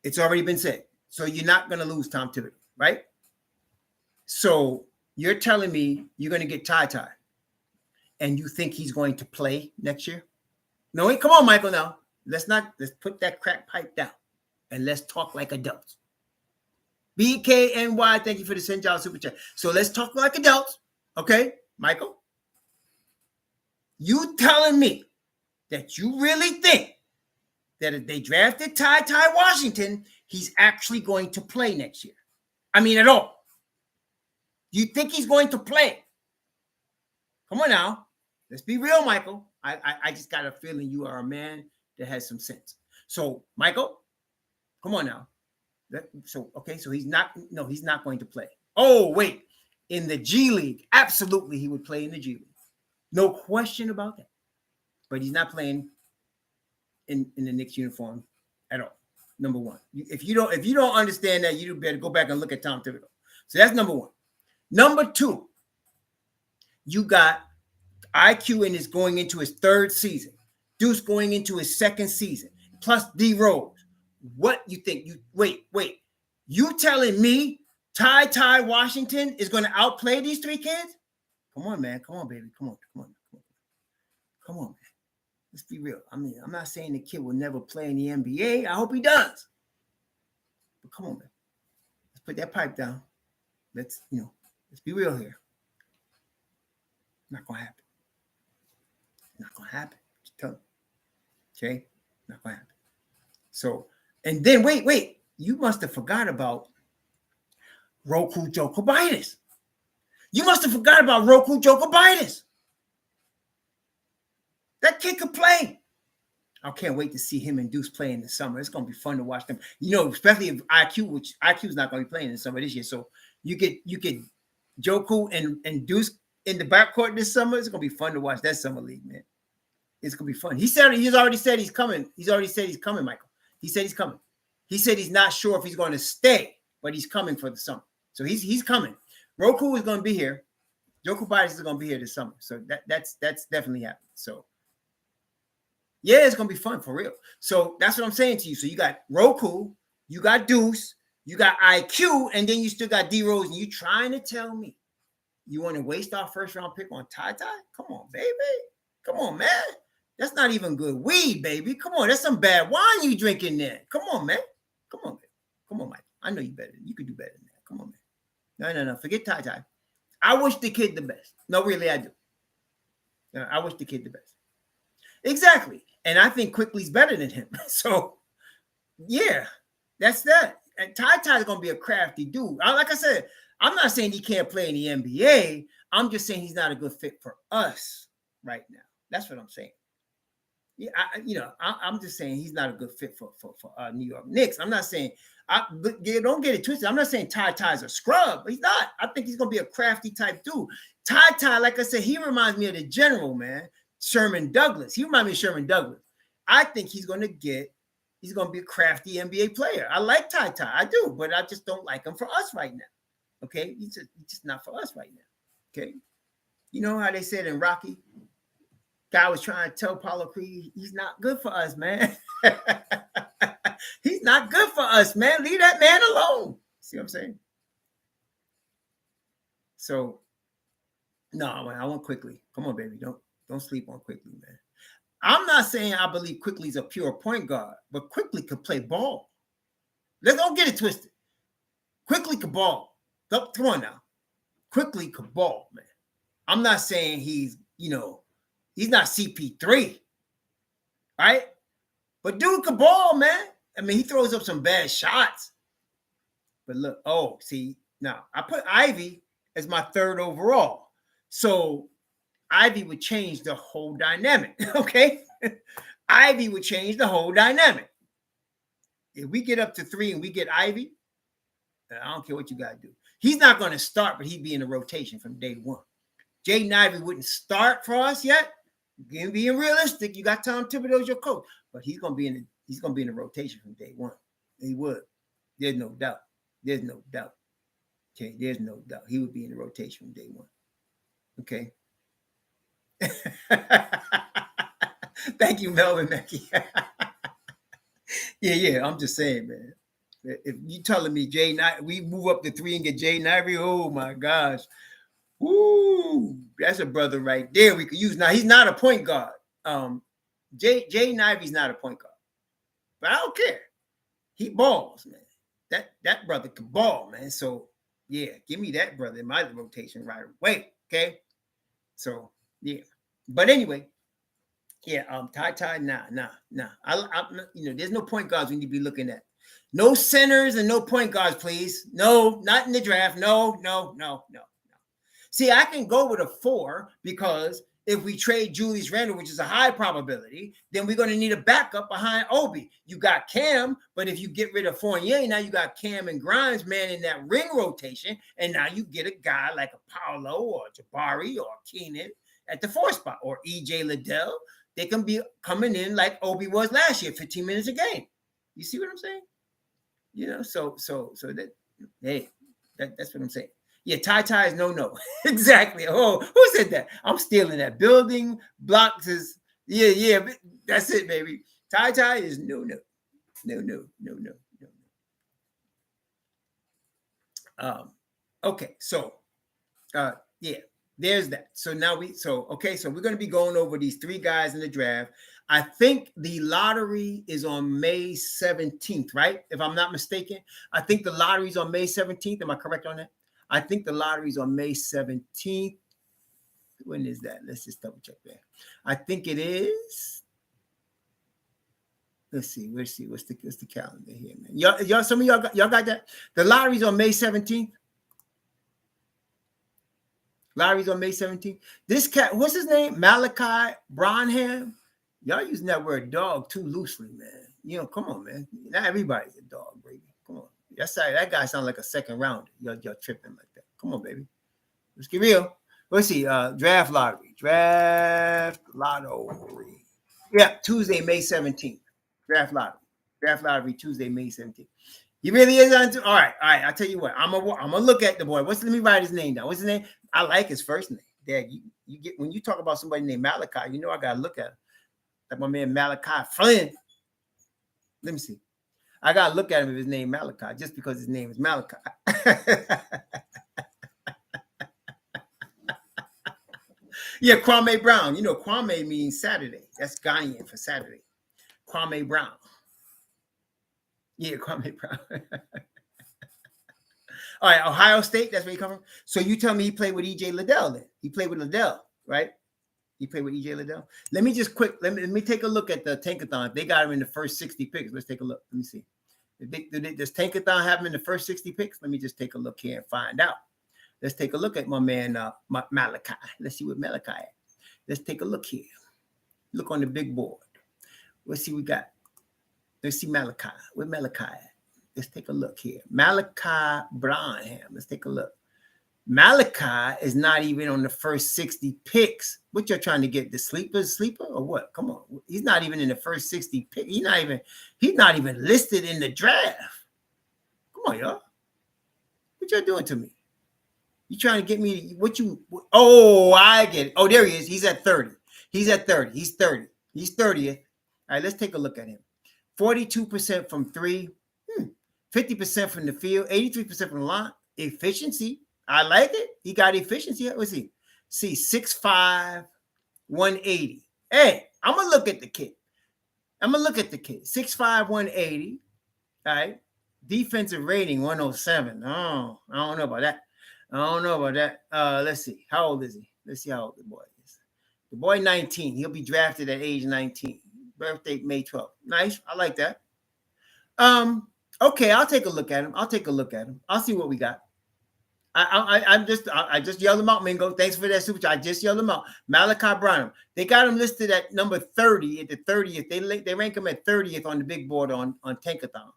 It's already been said. So you're not going to lose Tom Thibodeau, right? So you're telling me you're going to get Ty, and you think he's going to play next year? No, wait, come on, Michael, now. Let's put that crack pipe down, and let's talk like adults. BKNY, thank you for the $10 super chat. So let's talk like adults, okay, Michael? You telling me that you really think that if they drafted Ty Washington, he's actually going to play next year? I mean, at all. You think he's going to play? Come on now. Let's be real, Michael. I just got a feeling you are a man that has some sense. So, Michael, come on now. So he's not going to play. Oh, wait. In the G League, absolutely he would play in the G League. No question about that. But he's not playing in the Knicks uniform at all. Number one. If you don't understand that, you better go back and look at Tom Thibodeau. So that's number one. Number two, you got IQ and is going into his 3rd season. Deuce going into his 2nd season. Plus D Rose. What you think? Wait. You telling me Ty Washington is going to outplay these 3 kids? Come on, man. Come on, baby. Come on, man. Let's be real. I mean, I'm not saying the kid will never play in the NBA. I hope he does. But come on, man. Let's put that pipe down. Let's be real here. Not going to happen. Not going to happen. Just tell me. Okay? Not going to happen. So, and then wait. You must have forgot about Roku Jokibitis. You must have forgot about Roku Jokibitis. That kid could play. I can't wait to see him and Deuce play in the summer. It's going to be fun to watch them. Especially if IQ is not going to be playing in the summer this year. So you get Joku and Deuce in the backcourt this summer. It's going to be fun to watch that summer league, man. It's going to be fun. He's already said he's coming. He's already said he's coming, Michael. He said he's coming. He said he's not sure if he's going to stay, but he's coming for the summer. So he's coming. Roku is going to be here. Jokibitis is going to be here this summer. So that's definitely happening. So yeah, it's going to be fun for real. So that's what I'm saying to you. So you got Roku, you got Deuce, you got IQ, and then you still got D Rose. And you trying to tell me you want to waste our 1st-round pick on Ty? Come on, baby. Come on, man. That's not even good weed, baby. Come on, that's some bad wine you drinking there. Come on, man. Come on, Mike. I know you better. You could do better than that. Come on, man. No. Forget Ty. I wish the kid the best. No, really, I do. I wish the kid the best. Exactly. And I think Quickly's better than him. So, yeah, that's that. And Ty is going to be a crafty dude. Like I said, I'm not saying he can't play in the NBA. I'm just saying he's not a good fit for us right now. That's what I'm saying. Yeah, I'm just saying he's not a good fit for New York Knicks. I'm not saying don't get it twisted. I'm not saying Ty's a scrub. He's not. I think he's gonna be a crafty type dude. Ty, like I said, he reminds me of the general, man, Sherman Douglas. He reminds me of Sherman Douglas. I think he's gonna be a crafty NBA player. I like Ty. I do, but I just don't like him for us right now. Okay, he's just not for us right now. Okay, you know how they said in Rocky. Guy was trying to tell Apollo Creed, he's not good for us, man. He's not good for us, man. Leave that man alone. See what I'm saying? So, no, I want Quickly. Come on, baby. Don't sleep on Quickly, man. I'm not saying I believe Quickly's a pure point guard, but Quickly could play ball. Let's don't get it twisted. Quickly could ball. Come on now. Quickly could ball, man. I'm not saying he's not CP3, right? But dude could ball, man. I mean, he throws up some bad shots. But look, see, now I put Ivy as my 3rd overall. So Ivy would change the whole dynamic, okay? Ivy would change the whole dynamic. If we get up to 3 and we get Ivy, I don't care what you got to do. He's not going to start, but he'd be in the rotation from day 1. Jaden Ivey wouldn't start for us yet. Again, being realistic, you got Tom Thibodeau as your coach, but he's going to be in the rotation from day 1. He would. There's no doubt. There's no doubt. Okay, there's no doubt. He would be in the rotation from day 1. Okay. Thank you, Melvin Mackey. Yeah. I'm just saying, man. If you telling me we move up to 3 and get Jaden Ivey, oh my gosh. Woo, that's a brother right there we could use. Now, he's not a point guard. Jaden Ivey's not a point guard. But I don't care. He balls, man. That brother can ball, man. So, yeah, give me that brother in my rotation right away, okay? So, yeah. But anyway, yeah, Ty, nah. I there's no point guards we need to be looking at. No centers and no point guards, please. No, not in the draft. No. See, I can go with a 4 because if we trade Julius Randle, which is a high probability, then we're going to need a backup behind Obi. You got Cam, but if you get rid of Fournier, now you got Cam and Grimes, man, in that ring rotation, and now you get a guy like a Paolo or Jabari or Keenan at the 4 spot, or EJ Liddell. They can be coming in like Obi was last year, 15 minutes a game. You see what I'm saying? So that, hey, that's what I'm saying. Yeah, Ty is no. Exactly. Oh, who said that? I'm stealing that. Building blocks is, yeah, that's it, baby. Ty is no. Okay, so, yeah, there's that. So now so we're going to be going over these 3 guys in the draft. I think the lottery is on May 17th, right? If I'm not mistaken. I think the lottery is on May 17th. Am I correct on that? I think the lottery is on May 17th. When is that? Let's just double check that. I think it is. Let's see. What's the calendar here, man? Y'all, some of y'all got that? The lottery's on May 17th. Lottery's on May 17th. This cat, what's his name? Malachi Branham. Y'all using that word dog too loosely, man. Come on, man. Not everybody's a dog, baby. Come on. That guy sounds like a second rounder. Y'all tripping like that. Come on, baby. Let's get real. Let's see. Draft lottery. Yeah, Tuesday, May 17th. Draft lottery, Tuesday, May 17th. He really is on. All right. I'll tell you what. I'm gonna look at the boy. Let me write his name down. What's his name? I like his first name. Dad, you get when you talk about somebody named Malachi, I gotta look at him. Like my man Malachi Flynn. Let me see. I gotta look at him if his name Malachi, just because his name is Malachi. Yeah, Kwame Brown. Kwame means Saturday. That's Ghanaian for Saturday. Kwame Brown. Yeah, Kwame Brown. All right, Ohio State, that's where he come from. So you tell me he played with EJ Liddell then. He played with Liddell, right? He played with EJ Liddell. Let me take a look at the Tankathon. They got him in the first 60 picks. Let's take a look. Let me see. Does Tankathon have him in the first 60 picks? Let me just take a look here and find out. Let's take a look at my man Malachi. Let's see what Malachi is. Let's take a look here. Look on the big board. Let's see what we got. Let's see Malachi. Where Malachi at? Let's take a look here. Malachi Branham. Let's take a look. Malachi is not even on the first 60 picks. What you're trying to get, the sleeper or what? Come on. He's not even in the first 60 picks. He's not even listed in the draft. Come on, y'all. What y'all doing to me? You trying to get me I get it. Oh, there he is. He's at 30. He's 30. He's 30th. All right, let's take a look at him. 42% from 3, 50% from the field, 83% from the line. Efficiency. I like it. He got efficiency. Let's see. 6'5", 180. Hey, I'm gonna look at the kid. 6'5", 180. All right. Defensive rating 107. Oh, I don't know about that. Let's see. How old is he? Let's see how old the boy is. The boy 19. He'll be drafted at age 19. Birthday May 12th. Nice. I like that. Okay, I'll take a look at him. I'll see what we got. I just yelled him out, Mingo. Thanks for that super chat. I just yelled him out. Malachi Brown. They got him listed at number 30 at the 30th. They rank him at 30th on the big board on Tankathon.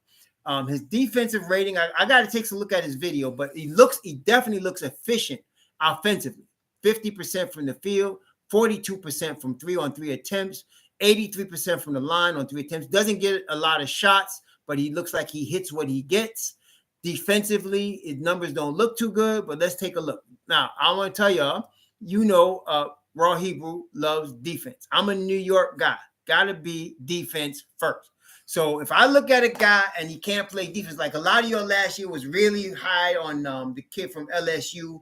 His defensive rating, I got to take a look at his video, but he definitely looks efficient offensively. 50% from the field, 42% from 3-on-3 attempts, 83% from the line on 3 attempts. Doesn't get a lot of shots, but he looks like he hits what he gets. Defensively, his numbers don't look too good, but let's take a look. Now, I want to tell y'all, Raw Hebrew loves defense. I'm a New York guy. Got to be defense first. So if I look at a guy and he can't play defense, like a lot of y'all last year was really high on the kid from LSU.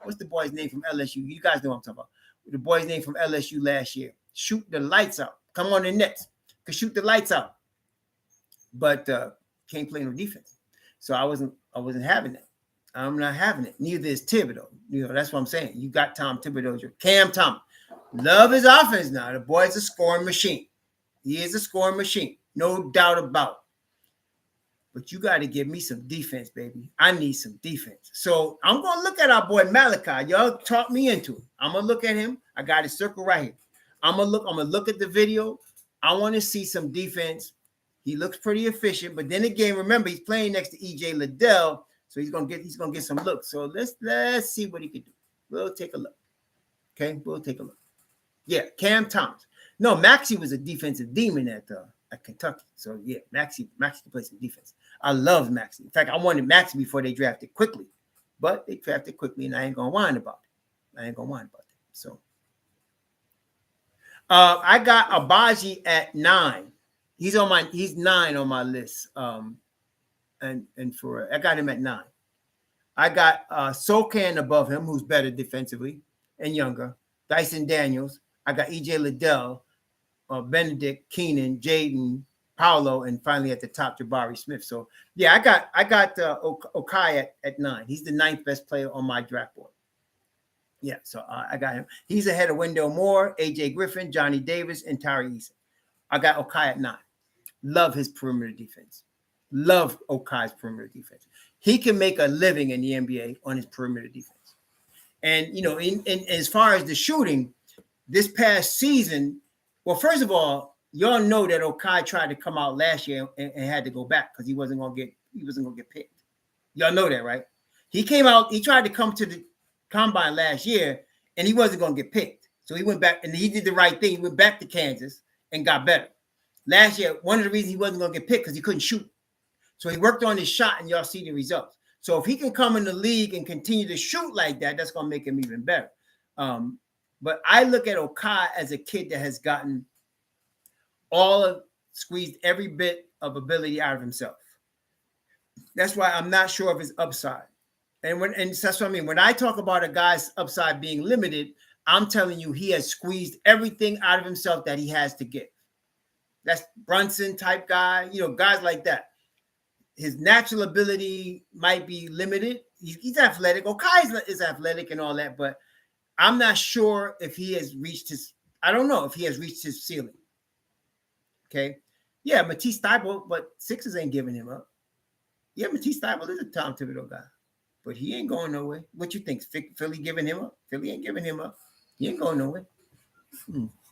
What's the boy's name from LSU? You guys know what I'm talking about. The boy's name from LSU last year. Shoot the lights out. Come on the Nets. Could shoot the lights out. But can't play no defense. So I wasn't having that. I'm not having it. Neither is Thibodeau. That's what I'm saying. You got Tom Thibodeau. Cam Thomas. Love his offense now. The boy's a scoring machine. He is a scoring machine. No doubt about it. But you got to give me some defense, baby. I need some defense. So I'm going to look at our boy Malachi. Y'all talked me into it. I'm going to look at him. I got his circle right here. I'm going to look at the video. I want to see some defense. He looks pretty efficient. But then again, remember, he's playing next to E.J. Liddell. So he's gonna get some looks. So let's see what he can do. We'll take a look. Okay, we'll take a look. Yeah, Cam Thomas. No, Maxey was a defensive demon at Kentucky. So yeah, Maxey can play some defense. I love Maxey. In fact, I wanted Maxey before they drafted quickly, but they drafted quickly, and I ain't gonna whine about it. So I got Abaji at 9. He's 9 on my list. And for I got him at 9. I got Sokan above him, who's better defensively and younger. Dyson Daniels. I got E.J. Liddell, Benedict, Keenan, Jaden, Paolo, and finally at the top, Jabari Smith. So yeah, I got Okai at 9. He's the 9th best player on my draft board. Yeah, so I got him. He's ahead of Wendell Moore, A.J. Griffin, Johnny Davis, and Tyree Eason. I got Okai at 9. Love his perimeter defense. Love Okai's perimeter defense. He can make a living in the NBA on his perimeter defense. And, in as far as the shooting, this past season, well, first of all, y'all know that Okai tried to come out last year and had to go back because he wasn't gonna get picked. Y'all know that, right? He came out, he tried to come to the combine last year and he wasn't gonna get picked. So he went back and he did the right thing. He went back to Kansas and got better. Last year, one of the reasons he wasn't gonna get picked because he couldn't shoot. So he worked on his shot, and y'all see the results. So if he can come in the league and continue to shoot like that, that's going to make him even better. But I look at Okai as a kid that has gotten squeezed every bit of ability out of himself. That's why I'm not sure of his upside. And that's what I mean. When I talk about a guy's upside being limited, I'm telling you he has squeezed everything out of himself that he has to give. That's Brunson type guy, guys like that. His natural ability might be limited. He's athletic. Okai is athletic and all that, but I'm not sure if he has reached I don't know if he has reached his ceiling. Okay. Yeah, Matisse Thybulle, but Sixers ain't giving him up. Yeah, Matisse Thybulle is a Tom Thibodeau guy, but he ain't going nowhere. What you think? Philly giving him up? Philly ain't giving him up. He ain't going nowhere.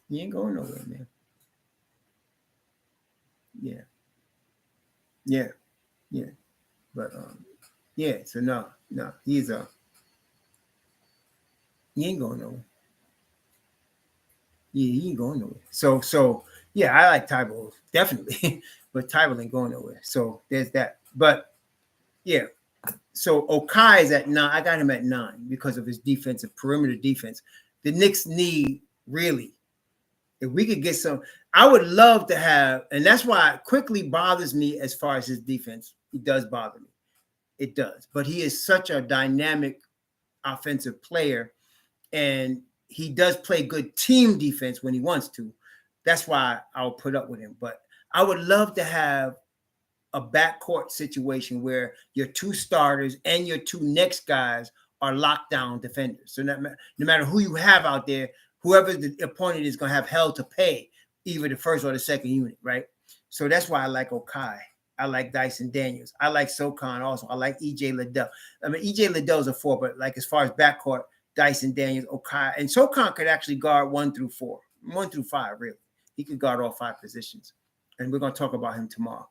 He ain't going nowhere, man. Yeah. But so no, he ain't going nowhere. Yeah, he ain't going nowhere. So yeah, I like Thybulle, definitely, but Thybulle ain't going nowhere. So there's that. But yeah, so Okai is at 9. I got him at 9 because of his defensive perimeter defense. The Knicks need really, if we could get some, I would love to have, and that's why it quickly bothers me as far as his defense. It does bother me. It does. But he is such a dynamic offensive player, and he does play good team defense when he wants to. That's why I'll put up with him. But I would love to have a backcourt situation where your two starters and your two next guys are lockdown defenders. So no matter who you have out there, whoever the opponent is going to have hell to pay, either the first or the second unit, right? So that's why I like Okai. I like Dyson Daniels. I like SoCon also. I like EJ Liddell. I mean, EJ Liddell's a 4, but like as far as backcourt, Dyson Daniels, Okai, and SoCon could actually guard 1 through 4, 1 through 5, really. He could guard all 5 positions. And we're going to talk about him tomorrow.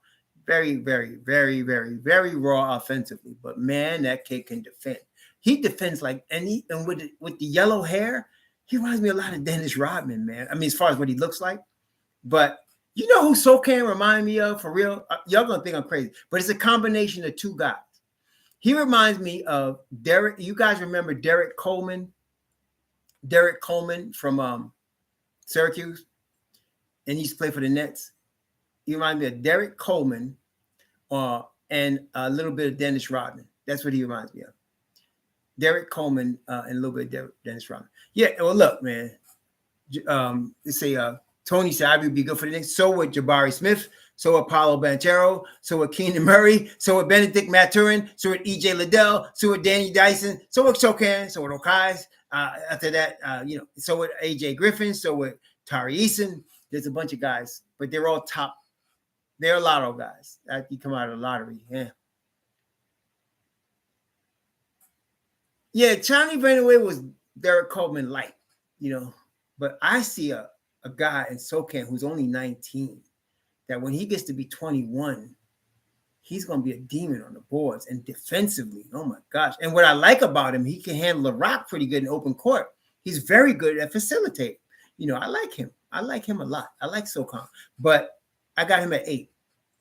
Very, very, very, very, very raw offensively. But man, that kid can defend. He defends like and with the yellow hair, he reminds me a lot of Dennis Rodman, man. I mean, as far as what he looks like. But you know who SoCan remind me of for real? Y'all gonna think I'm crazy, but it's a combination of two guys. He reminds me of Derek. You guys remember Derek Coleman? Derek Coleman from Syracuse, and he used to play for the Nets. He reminds me of Derek Coleman and a little bit of Dennis Rodman. That's what he reminds me of. Derek Coleman and a little bit of Dennis Rodman. Yeah, well, look, man. Let's say Tony said I would be good for the Knicks. So would Jabari Smith. So would Paolo Banchero. So would Keenan Murray. So would Benedict Mathurin. So would EJ Liddell. So would Danny Dyson. So would SoCan. So would Okai. After that, so would AJ Griffin. So would Tari Eason. There's a bunch of guys, but they're all top. They're lotto guys. You come out of the lottery. Yeah. Yeah, Johnny Vanderway was Derek Coleman light, but I see a guy in SoCan who's only 19 that when he gets to be 21, he's going to be a demon on the boards and defensively. Oh my gosh. And what I like about him, he can handle the rock pretty good in open court. He's very good at facilitating. I like him. I like him a lot. I like SoCon, but I got him at 8.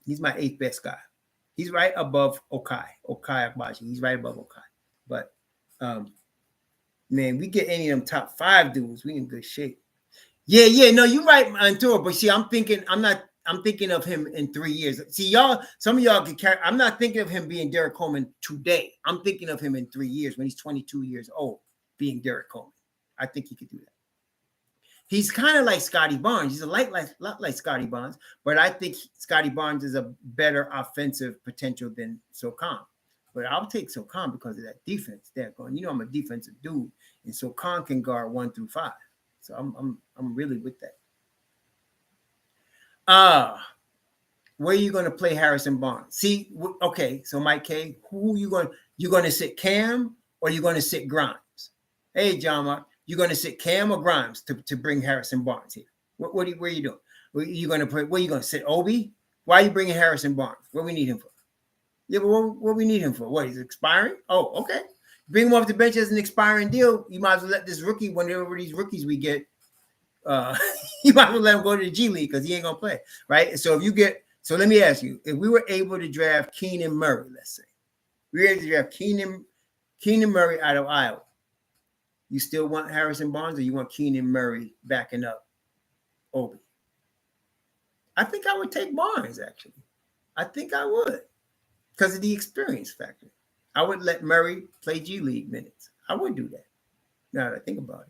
He's my 8th best guy. He's right above Okai Agbaji. He's right above Okai. But man, we get any of them top 5 dudes, we in good shape. Yeah. No, you're right, Antura. But see, I'm thinking of him in 3 years. See, some of y'all can carry. I'm not thinking of him being Derek Coleman today. I'm thinking of him in 3 years when he's 22 years old, being Derek Coleman. I think he could do that. He's kind of like Scotty Barnes. He's a lot like Scotty Barnes, but I think Scotty Barnes is a better offensive potential than SoCon. But I'll take SoCon because of that defense. I'm a defensive dude, and SoCon can guard 1 through 5. So I'm really with that. Where are you going to play Harrison Barnes? See, okay. So Mike K, who you going to sit Cam or you going to sit Grimes? Hey, John Mark, you going to sit Cam or Grimes to bring Harrison Barnes here? Where are you doing? Where are you going to sit Obi? Why are you bringing Harrison Barnes? What we need him for? Yeah, but what we need him for? What, he's expiring? Oh, okay. Bring him off the bench as an expiring deal. You might as well let this rookie, whenever these rookies we get, you might as well let him go to the G League because he ain't gonna play, right? So so let me ask you, if we were able to draft Keenan Murray, let's say, we were able to draft Keenan Murray out of Iowa, you still want Harrison Barnes or you want Keenan Murray backing up Obi? I think I would take Barnes, actually. I think I would. Because of the experience factor. I would let Murray play G League minutes. I would do that. Now that I think about it,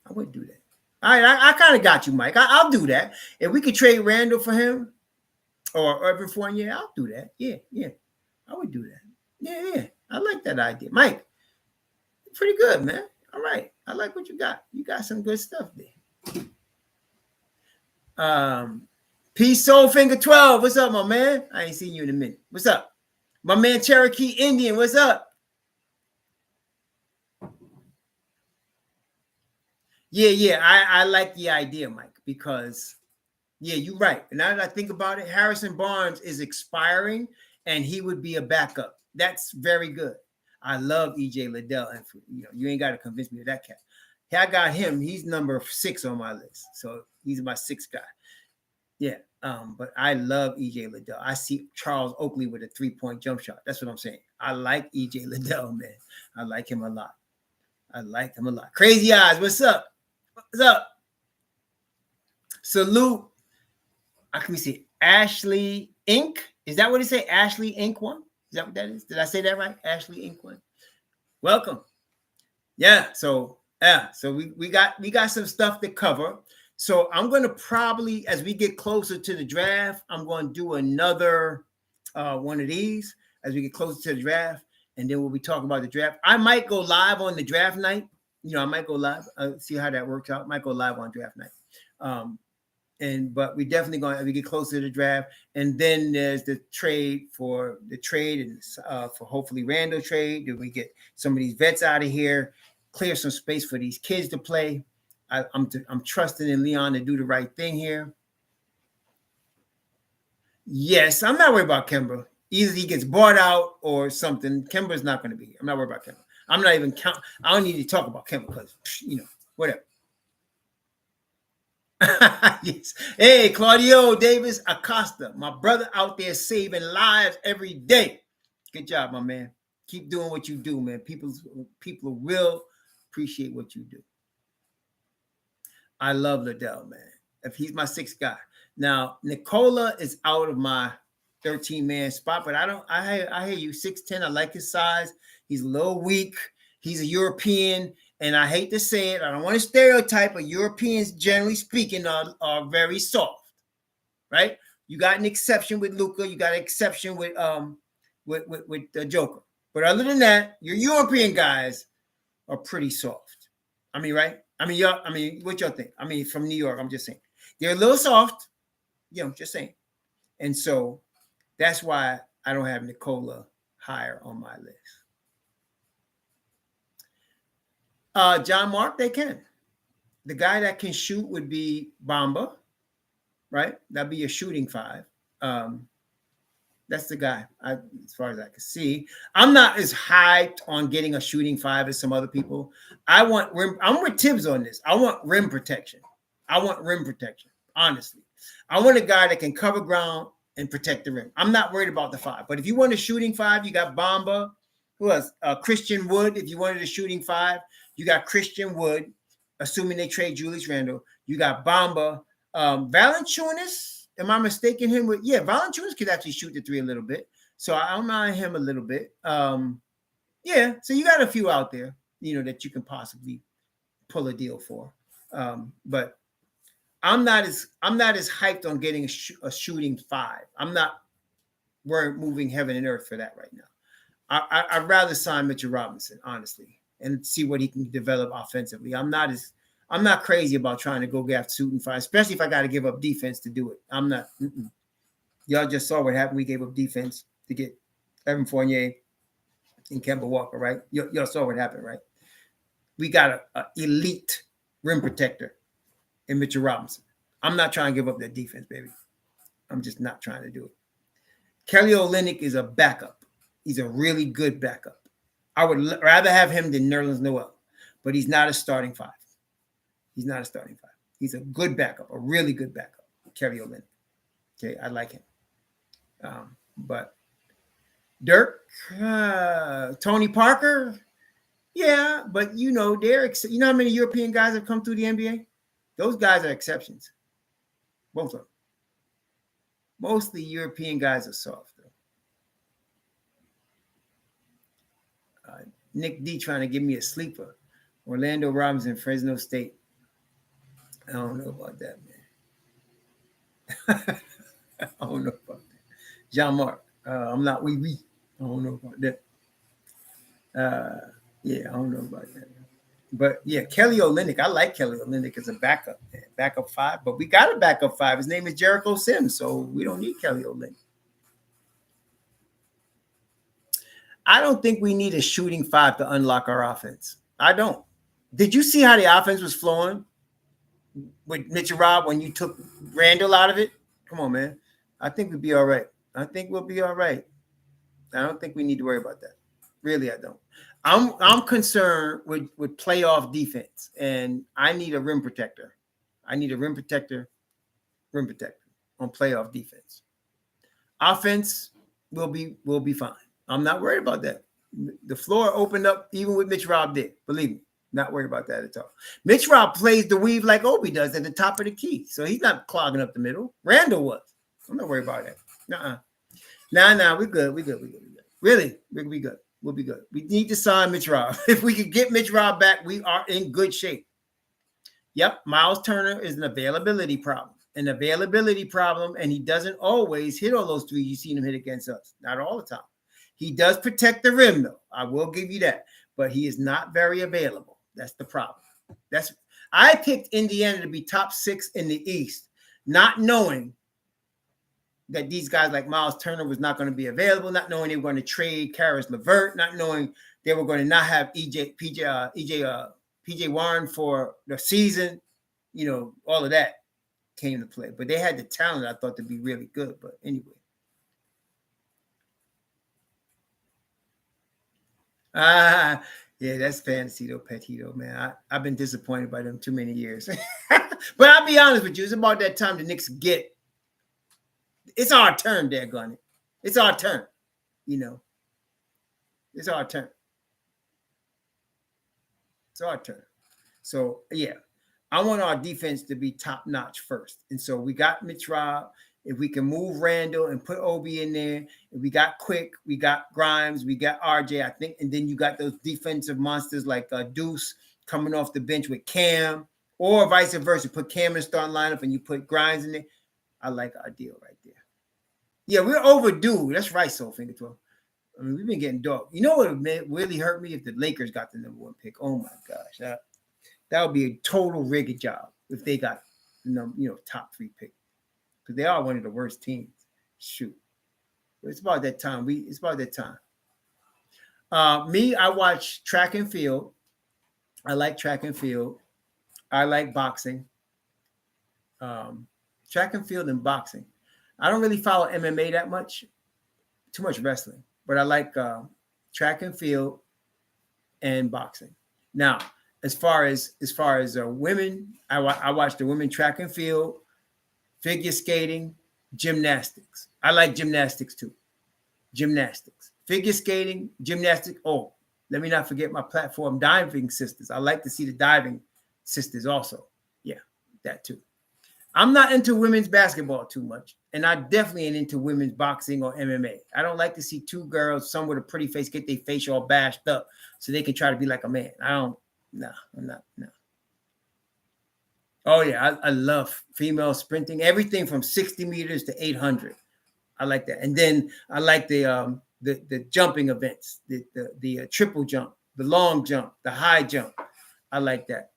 I would do that. All right, I kind of got you, Mike. I'll do that. If we could trade Randle for him or Irvin Fournier, I'll do that. Yeah. I would do that. Yeah. I like that idea. Mike, pretty good, man. All right. I like what you got. You got some good stuff there. Peace Soul Finger 12. What's up, my man? I ain't seen you in a minute. What's up? My man Cherokee Indian, what's up? Yeah. I like the idea, Mike, because, you're right. Now that I think about it, Harrison Barnes is expiring, and he would be a backup. That's very good. I love EJ Liddell, and you ain't got to convince me of that cat. Hey, I got him. He's number 6 on my list, so he's my 6th guy. Yeah. But I love EJ Liddell. I see Charles Oakley with a 3-point jump shot. That's what I'm saying. I like EJ Liddell, man. I like him a lot. Crazy Eyes, what's up? What's up? Salute. Can we see Ashley Inc? Is that what it say? Ashley Inc. 1? Is that what that is? Did I say that right? Ashley Inc. 1. Welcome. Yeah. So we got some stuff to cover. So I'm going to probably, as we get closer to the draft, I'm going to do another one of these as we get closer to the draft. And then we'll be talking about the draft. I might go live on the draft night. I might go live. See how that works out. Might go live on draft night. But we definitely going as we get closer to the draft. And then there's the trade and for hopefully Randle trade. Do we get some of these vets out of here, clear some space for these kids to play? I'm trusting in Leon to do the right thing here. Yes, I'm not worried about Kemba. Either he gets bought out or something. Kemba's not going to be here. I'm not worried about Kemba. I'm not even I don't need to talk about Kemba because, whatever. Yes. Hey, Claudio Davis Acosta, my brother out there saving lives every day. Good job, my man. Keep doing what you do, man. People will appreciate what you do. I love Liddell, man. If he's my sixth guy. Now, Nikola is out of my 13-man spot, but I hear you. 6'10". I like his size. He's a little weak. He's a European, and I hate to say it. I don't want to stereotype, but Europeans, generally speaking, are very soft, right? You got an exception with Luka. You got an exception with the Joker. But other than that, your European guys are pretty soft. I mean, right? What y'all think? From New York, I'm just saying. They're a little soft, just saying. And so that's why I don't have Nikola higher on my list. John Mark, they can. The guy that can shoot would be Bamba, right? That'd be a shooting 5. That's the guy, as far as I can see. I'm not as hyped on getting a shooting 5 as some other people. I'm with Tibbs on this. I want rim protection. Honestly. I want a guy that can cover ground and protect the rim. I'm not worried about the 5. But if you want a shooting 5, you got Bamba. Who else? Christian Wood. If you wanted a shooting 5, you got Christian Wood, assuming they trade Julius Randle. You got Bamba. Valanciunas. Am I mistaking him with? Yeah, Valanciunas could actually shoot the 3 a little bit. So I don't mind him a little bit. Yeah, so you got a few out there, that you can possibly pull a deal for. But I'm not as hyped on getting a shooting 5. We're moving heaven and earth for that right now. I'd rather sign Mitchell Robinson, honestly, and see what he can develop offensively. I'm not crazy about trying to go get shooting 5, especially if I got to give up defense to do it. I'm not. Y'all just saw what happened. We gave up defense to get Evan Fournier and Kemba Walker, right? Y'all saw what happened, right? We got an elite rim protector in Mitchell Robinson. I'm not trying to give up that defense, baby. I'm just not trying to do it. Kelly Olynyk is a backup. He's a really good backup. I would rather have him than Nerlens Noel, but he's not a starting 5. He's not a starting 5. He's a good backup, a really good backup. Kelly Olynyk. Okay, I like him. But Dirk, Tony Parker, yeah, but they're how many European guys have come through the NBA? Those guys are exceptions. Both of them. Mostly European guys are soft. Nick D trying to give me a sleeper. Orlando Robinson, Fresno State. I don't know about that, man. I don't know about that. Jean Marc. I'm not wee. I don't know about that. Yeah, I don't know about that. But yeah, Kelly Olynyk. I like Kelly Olynyk as a backup, man. Backup 5. But we got a backup 5. His name is Jericho Sims, so we don't need Kelly Olynyk. I don't think we need a shooting 5 to unlock our offense. I don't. Did you see how the offense was flowing with Mitchell Rob when you took Randle out of it? Come on, man. I think we'll be all right. I think we'll be all right. I don't think we need to worry about that. Really, I don't. I'm concerned with playoff defense, and I need a rim protector. I need a rim protector on playoff defense. Offense will be fine. I'm not worried about that. The floor opened up even with Mitch Rob did. Believe me, not worried about that at all. Mitch Rob plays the weave like Obi does at the top of the key. So he's not clogging up the middle. Randall was. I'm not worried about that. Nah, we're good. We're good. Really, we'll be good. We'll be good. We need to sign Mitch Rob. If we could get Mitch Rob back, we are in good shape. Yep, Miles Turner is an availability problem. And he doesn't always hit all those threes you seen him hit against us. Not all the time. He does protect the rim, though. I will give you that. But he is not very available. That's the problem. I picked Indiana to be top 6 in the East, not knowing that these guys like Miles Turner was not going to be available, not knowing they were going to trade Karis LeVert, not knowing they were going to not have PJ Warren for the season. All of that came to play. But they had the talent, I thought, to be really good. But anyway. Yeah, that's fantasy though, Petito, man. I've been disappointed by them too many years. But I'll be honest with you, it's about that time the Knicks get. It's our turn, daggone it. It's our turn. It's our turn. It's our turn. So yeah, I want our defense to be top notch first. And so we got Mitch Rob. If we can move Randle and put Obi in there, if we got Quick, we got Grimes, we got RJ, I think, and then you got those defensive monsters like Deuce coming off the bench with Cam, or vice versa. Put Cam in starting lineup and you put Grimes in there. I like our deal right there. Yeah, we're overdue. That's right, Soulfinger 12. I mean, we've been getting dog. You know what would really hurt me if the Lakers got the number 1 pick? Oh my gosh, that would be a total rigged job if they got top 3 pick. Because they are one of the worst teams. Shoot. But it's about that time. It's about that time. I watch track and field. I like track and field. I like boxing. Track and field and boxing. I don't really follow MMA that much. Too much wrestling. But I like track and field and boxing. Now, as far as women, I watch the women track and field, figure skating, gymnastics. I like gymnastics too. Gymnastics, figure skating, gymnastics. Oh, let me not forget my platform diving sisters. I like to see the diving sisters also. Yeah, that too. I'm not into women's basketball too much, and I definitely ain't into women's boxing or MMA. I don't like to see 2 girls, some with a pretty face, get their face all bashed up so they can try to be like a man. I'm not. Oh, yeah, I love female sprinting, everything from 60 meters to 800. I like that. And then I like the jumping events, the triple jump, the long jump, the high jump. I like that.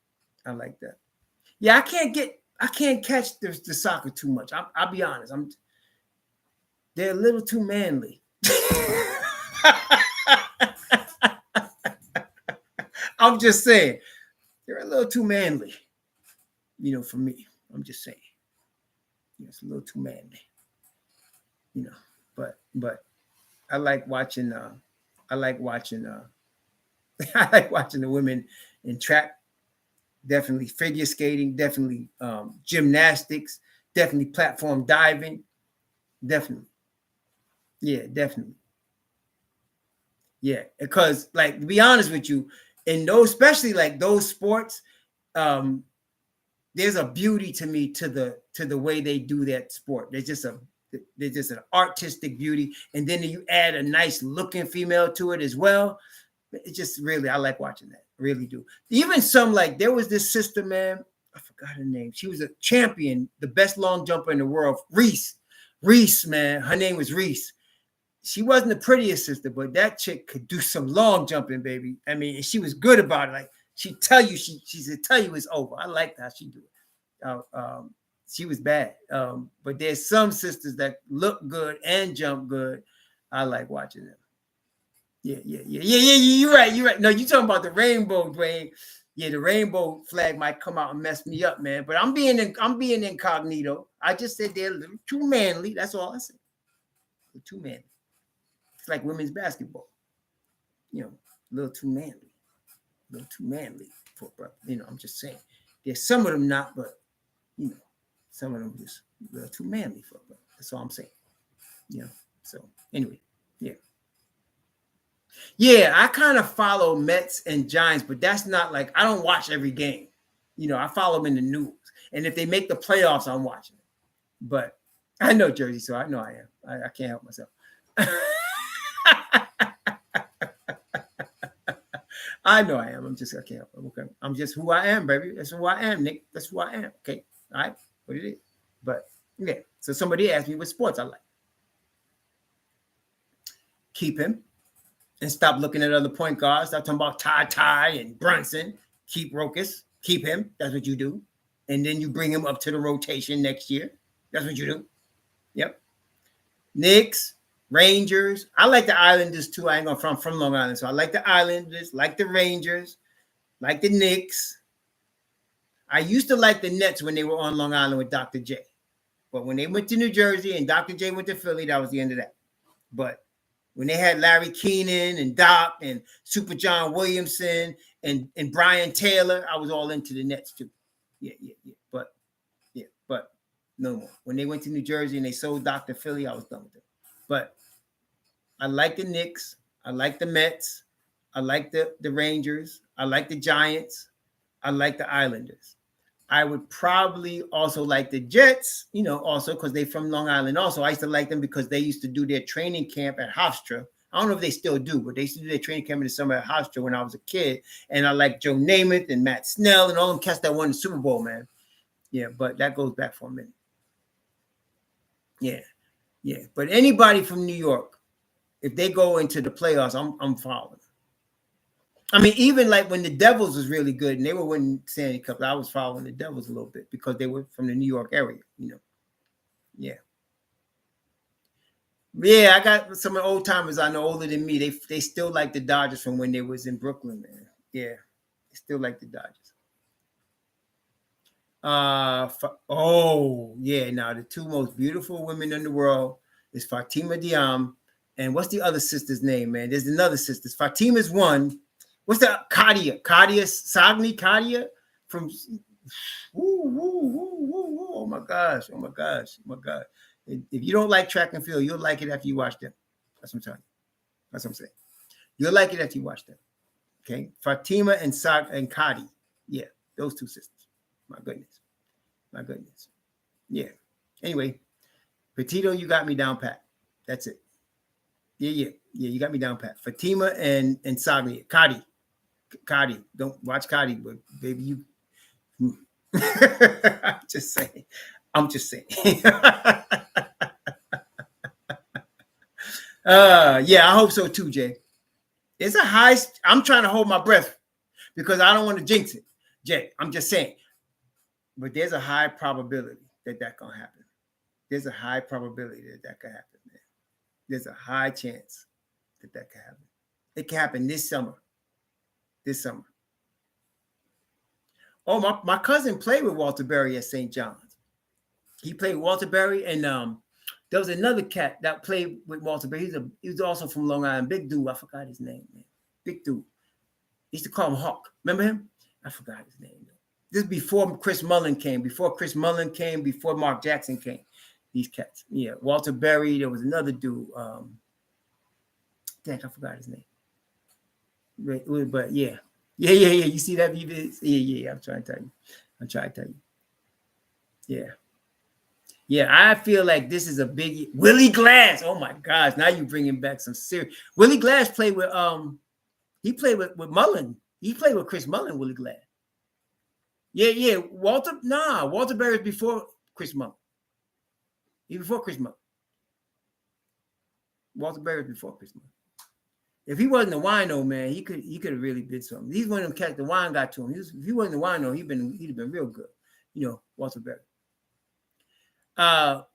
Yeah, I can't catch the soccer too much. I'll be honest. They're a little too manly. I'm just saying, they're a little too manly. For me, I'm just saying, it's a little too manly, but I like watching, I like watching the women in track, definitely figure skating, definitely gymnastics, definitely platform diving, definitely. Yeah, definitely. Yeah, because like, to be honest with you, in those, especially like those sports, there's a beauty to me to the way they do that sport. There's just an artistic beauty, and then you add a nice looking female to it as well. It's just really, I like watching that. I really do. Even some, like, there was this sister, man, I forgot her name. She was a champion, the best long jumper in the world, Reese, man. Her name was Reese. She wasn't the prettiest sister, but that chick could do some long jumping, baby. I mean, she was good about it. Like, she tell you it's over. I liked how she do it. She was bad. But there's some sisters that look good and jump good. I like watching them. Yeah. You're right. No, you talking about the rainbow, Dwayne. Yeah, the rainbow flag might come out and mess me up, man. But I'm being incognito. I just said they're a little too manly. That's all I said. They're too manly. It's like women's basketball. A little too manly. A little too manly for, I'm just saying. There's some of them not, but some of them just a little too manly for, but that's all I'm saying. So anyway, yeah. Yeah, I kind of follow Mets and Giants, but that's not like, I don't watch every game. I follow them in the news. And if they make the playoffs, I'm watching it. But I know Jersey, so I know I am. I can't help myself. I know I am. I'm just okay. I'm just who I am, baby. That's who I am, Nick. That's who I am. Okay. All right. What it is. But yeah. So somebody asked me what sports I like. Keep him and stop looking at other point guards. Stop talking about Ty and Brunson. Keep Rokas. Keep him. That's what you do. And then you bring him up to the rotation next year. That's what you do. Yep. Knicks, Rangers. I like the Islanders too. I ain't gonna from Long Island. So I like the Islanders, like the Rangers, like the Knicks. I used to like the Nets when they were on Long Island with Dr. J. But when they went to New Jersey and Dr. J went to Philly, that was the end of that. But when they had Larry Keenan and Doc and Super John Williamson and Brian Taylor, I was all into the Nets too. Yeah. But no more. When they went to New Jersey and they sold Dr. Philly, I was done with it. But I like the Knicks. I like the Mets. I like the Rangers. I like the Giants. I like the Islanders. I would probably also like the Jets, also because they're from Long Island. Also, I used to like them because they used to do their training camp at Hofstra. I don't know if they still do, but they used to do their training camp in the summer at Hofstra when I was a kid. And I like Joe Namath and Matt Snell and all them cats that won the Super Bowl, man. Yeah, but that goes back for a minute. Yeah. But anybody from New York, if they go into the playoffs, I'm following. I mean, even like when the Devils was really good and they were winning Stanley Cup, I was following the Devils a little bit because they were from the New York area, Yeah. Yeah, I got some old timers I know older than me. They still like the Dodgers from when they was in Brooklyn, man. Yeah, they still like the Dodgers. Now the two most beautiful women in the world is Fatima Diam and what's the other sister's name, man? There's another sister. Fatima's one. What's that? Kadia Sagni from oh my gosh. If you don't like track and field, you'll like it after you watch them. That's what I'm telling you. That's what I'm saying. You'll like it after you watch them. Okay. Fatima and Kadi. Yeah, those two sisters. My goodness. Yeah. Anyway, Petito, you got me down pat. That's it. Yeah, you got me down pat. Fatima and Sagni. Kadi. Don't watch Kadi, but baby, you. I'm just saying. I hope so too, Jay. It's a high. I'm trying to hold my breath because I don't want to jinx it, Jay. I'm just saying. But there's a high probability that gonna happen. There's a high probability that could happen, man. There's a high chance that could happen. It can happen this summer. Oh, my cousin played with Walter Berry at St. John's. He played with Walter Berry, and there was another cat that played with Walter Berry. He was also from Long Island. Big dude. I forgot his name, man. Big dude. He used to call him Hawk. Remember him? I forgot his name. This is before Chris Mullin came. Before Mark Jackson came. These cats. Yeah. Walter Berry. There was another dude. I forgot his name. But yeah. Yeah. You see that? Yeah. I'm trying to tell you. Yeah. Yeah, I feel like this is a big Willie Glass. Oh my gosh, now you're bringing back some serious. Willie Glass played with he played with Mullin. He played with Chris Mullin. Willie Glass. Yeah. Walter Berry is before Chris Mullin. He before Chris Mullin. Walter Berry is before Chris Mullin. If he wasn't a wino, man, he could have really did something. He's one of them cats. The wine got to him. If he wasn't a wino, he'd have been real good. Walter Berry. John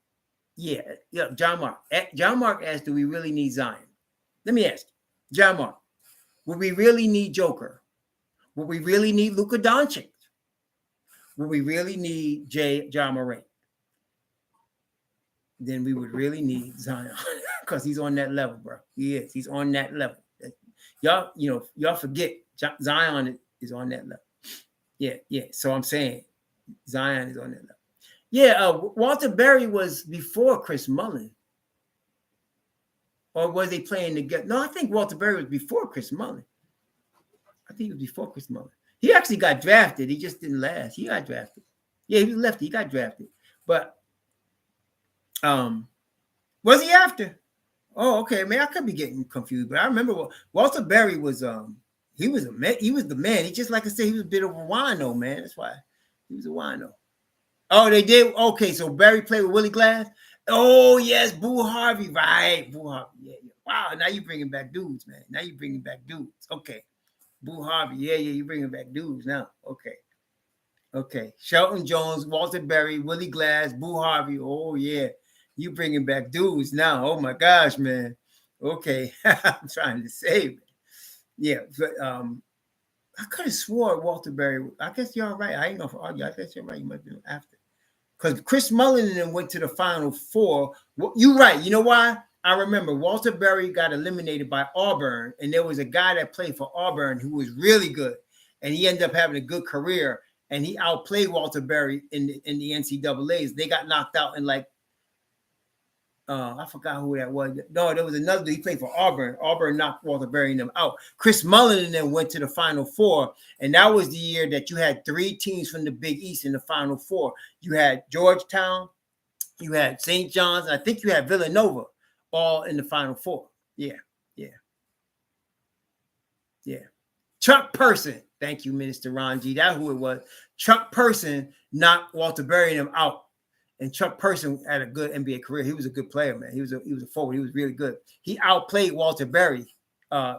Mark. John Mark asked, do we really need Zion? Let me ask you, John Mark, would we really need Joker? Would we really need Luka Doncic? Would we really need John Morant? Then we would really need Zion because he's on that level, bro. He is. He's on that level. Y'all forget Zion is on that level. Yeah. So I'm saying Zion is on that level. Yeah, Walter Berry was before Chris Mullin. Or was they playing together? No, I think Walter Berry was before Chris Mullin. I think he was before Chris Mullin. He actually got drafted. He just didn't last. He got drafted. Yeah, he was lefty. He got drafted. But was he after? Oh, okay. Man, I could be getting confused. But I remember Walter Berry was He was a man. He was the man. He just, like I said, he was a bit of a wino, man. That's why he was a wino. Oh, they did. Okay, so Barry played with Willie Glass. Oh yes, Boo Harvey, right? Boo Harvey. Yeah. Wow, now you bringing back dudes, man. Now you bringing back dudes. Okay, Boo Harvey. Yeah, you bringing back dudes now. Okay. Shelton Jones, Walter Berry, Willie Glass, Boo Harvey. Oh yeah, you bringing back dudes now. Oh my gosh, man. Okay, I'm trying to save it. Yeah, but I could have swore Walter Berry. I guess you're right. I ain't gonna argue. I guess you're right. You might be after. Because Chris Mullin and them went to the Final Four. Well, you're right. You know why? I remember Walter Berry got eliminated by Auburn, and there was a guy that played for Auburn who was really good, and he ended up having a good career, and he outplayed Walter Berry in the NCAAs. They got knocked out in like, I forgot who that was. No, there was another dude. He played for Auburn. Auburn knocked Walter Berry and them out. Chris Mullin and them went to the Final Four, and that was the year that you had 3 teams from the Big East in the Final Four. You had Georgetown, you had St. John's, and I think you had Villanova all in the Final Four. Yeah. Chuck Person. Thank you, Minister Ron G. That's who it was. Chuck Person knocked Walter Berry and them out. And Chuck Person had a good NBA career. He was a good player, man. He was a forward. He was really good. He outplayed Walter Berry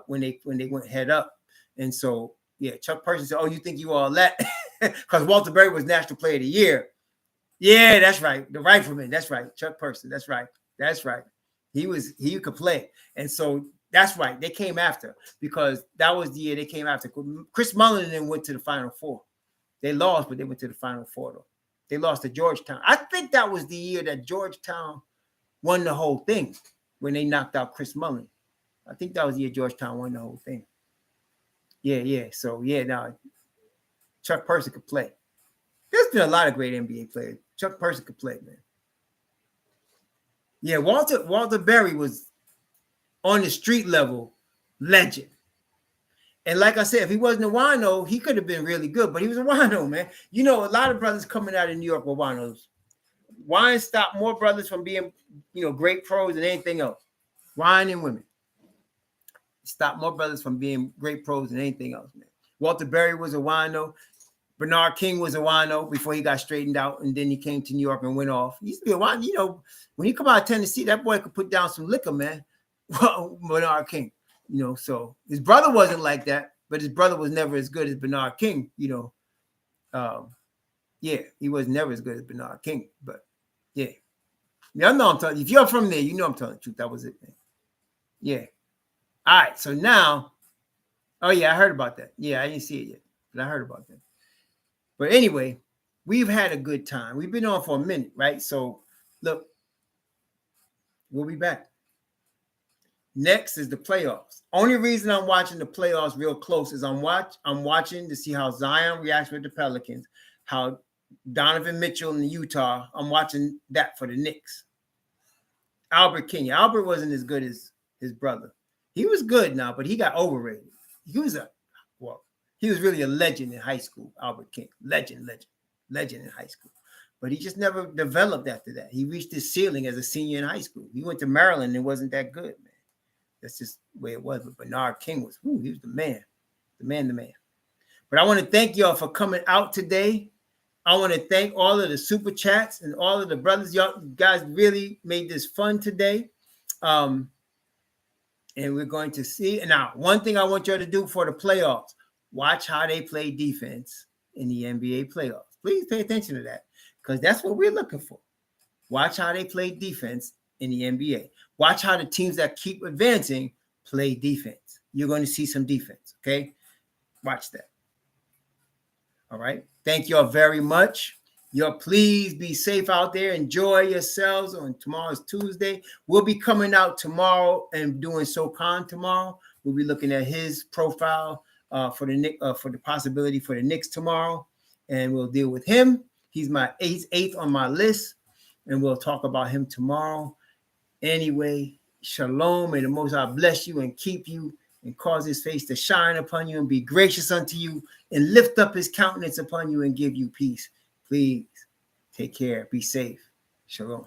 when they went head up. And so, yeah, Chuck Person said, "Oh, you think you all that?" Because Walter Berry was National Player of the Year. Yeah, that's right. The rifleman. That's right. Chuck Person. That's right. He could play. And so that's right. They came after, because that was the year they came after. Chris Mullin and them went to the Final Four. They lost, but they went to the Final Four though. They lost to Georgetown. I think that was the year that Georgetown won the whole thing when they knocked out Chris Mullin. I think that was the year Georgetown won the whole thing. Yeah. So, now Chuck Person could play. There's been a lot of great NBA players. Chuck Person could play, man. Yeah, Walter Berry was on the street level legend. And like I said, if he wasn't a wino, he could have been really good, but he was a wino, man. You know, a lot of brothers coming out of New York were winos. Wine stopped more brothers from being, great pros than anything else. Wine and women. Stopped more brothers from being great pros than anything else, man. Walter Berry was a wino. Bernard King was a wino before he got straightened out, and then he came to New York and went off. He used to be a wino. When he come out of Tennessee, that boy could put down some liquor, man. Bernard King. So his brother wasn't like that, but his brother was never as good as Bernard King, he was never as good as Bernard King, but yeah. I know I'm telling you, if you're from there, I'm telling the truth. That was it, man. Yeah. All right. So now, oh yeah, I heard about that. Yeah, I didn't see it yet, but I heard about that. But anyway, we've had a good time. We've been on for a minute, right? So look, we'll be back. Next is the playoffs. Only reason I'm watching the playoffs real close is I'm watching to see how Zion reacts with the Pelicans, how Donovan Mitchell in Utah. I'm watching that for the Knicks. Albert King. Albert wasn't as good as his brother. He was good now, but he got overrated. He was really a legend in high school, Albert King. Legend in high school. But he just never developed after that. He reached his ceiling as a senior in high school. He went to Maryland and wasn't that good, man. That's just the way it was. But Bernard King was, he was the man. The man. But I want to thank y'all for coming out today. I want to thank all of the super chats and all of the brothers. Y'all guys really made this fun today. And we're going to see. And now, one thing I want y'all to do for the playoffs, watch how they play defense in the NBA playoffs. Please pay attention to that, because that's what we're looking for. Watch how they play defense in the NBA. Watch how the teams that keep advancing play defense. You're going to see some defense, okay? Watch that. All right. Thank y'all very much. Y'all please be safe out there. Enjoy yourselves on tomorrow's Tuesday. We'll be coming out tomorrow and doing SoCon tomorrow. We'll be looking at his profile for the possibility for the Knicks tomorrow, and we'll deal with him. He's eighth on my list, and we'll talk about him tomorrow. Anyway, shalom. May the Most High bless you and keep you and cause his face to shine upon you and be gracious unto you and lift up his countenance upon you and give you peace. Please take care. Be safe. Shalom.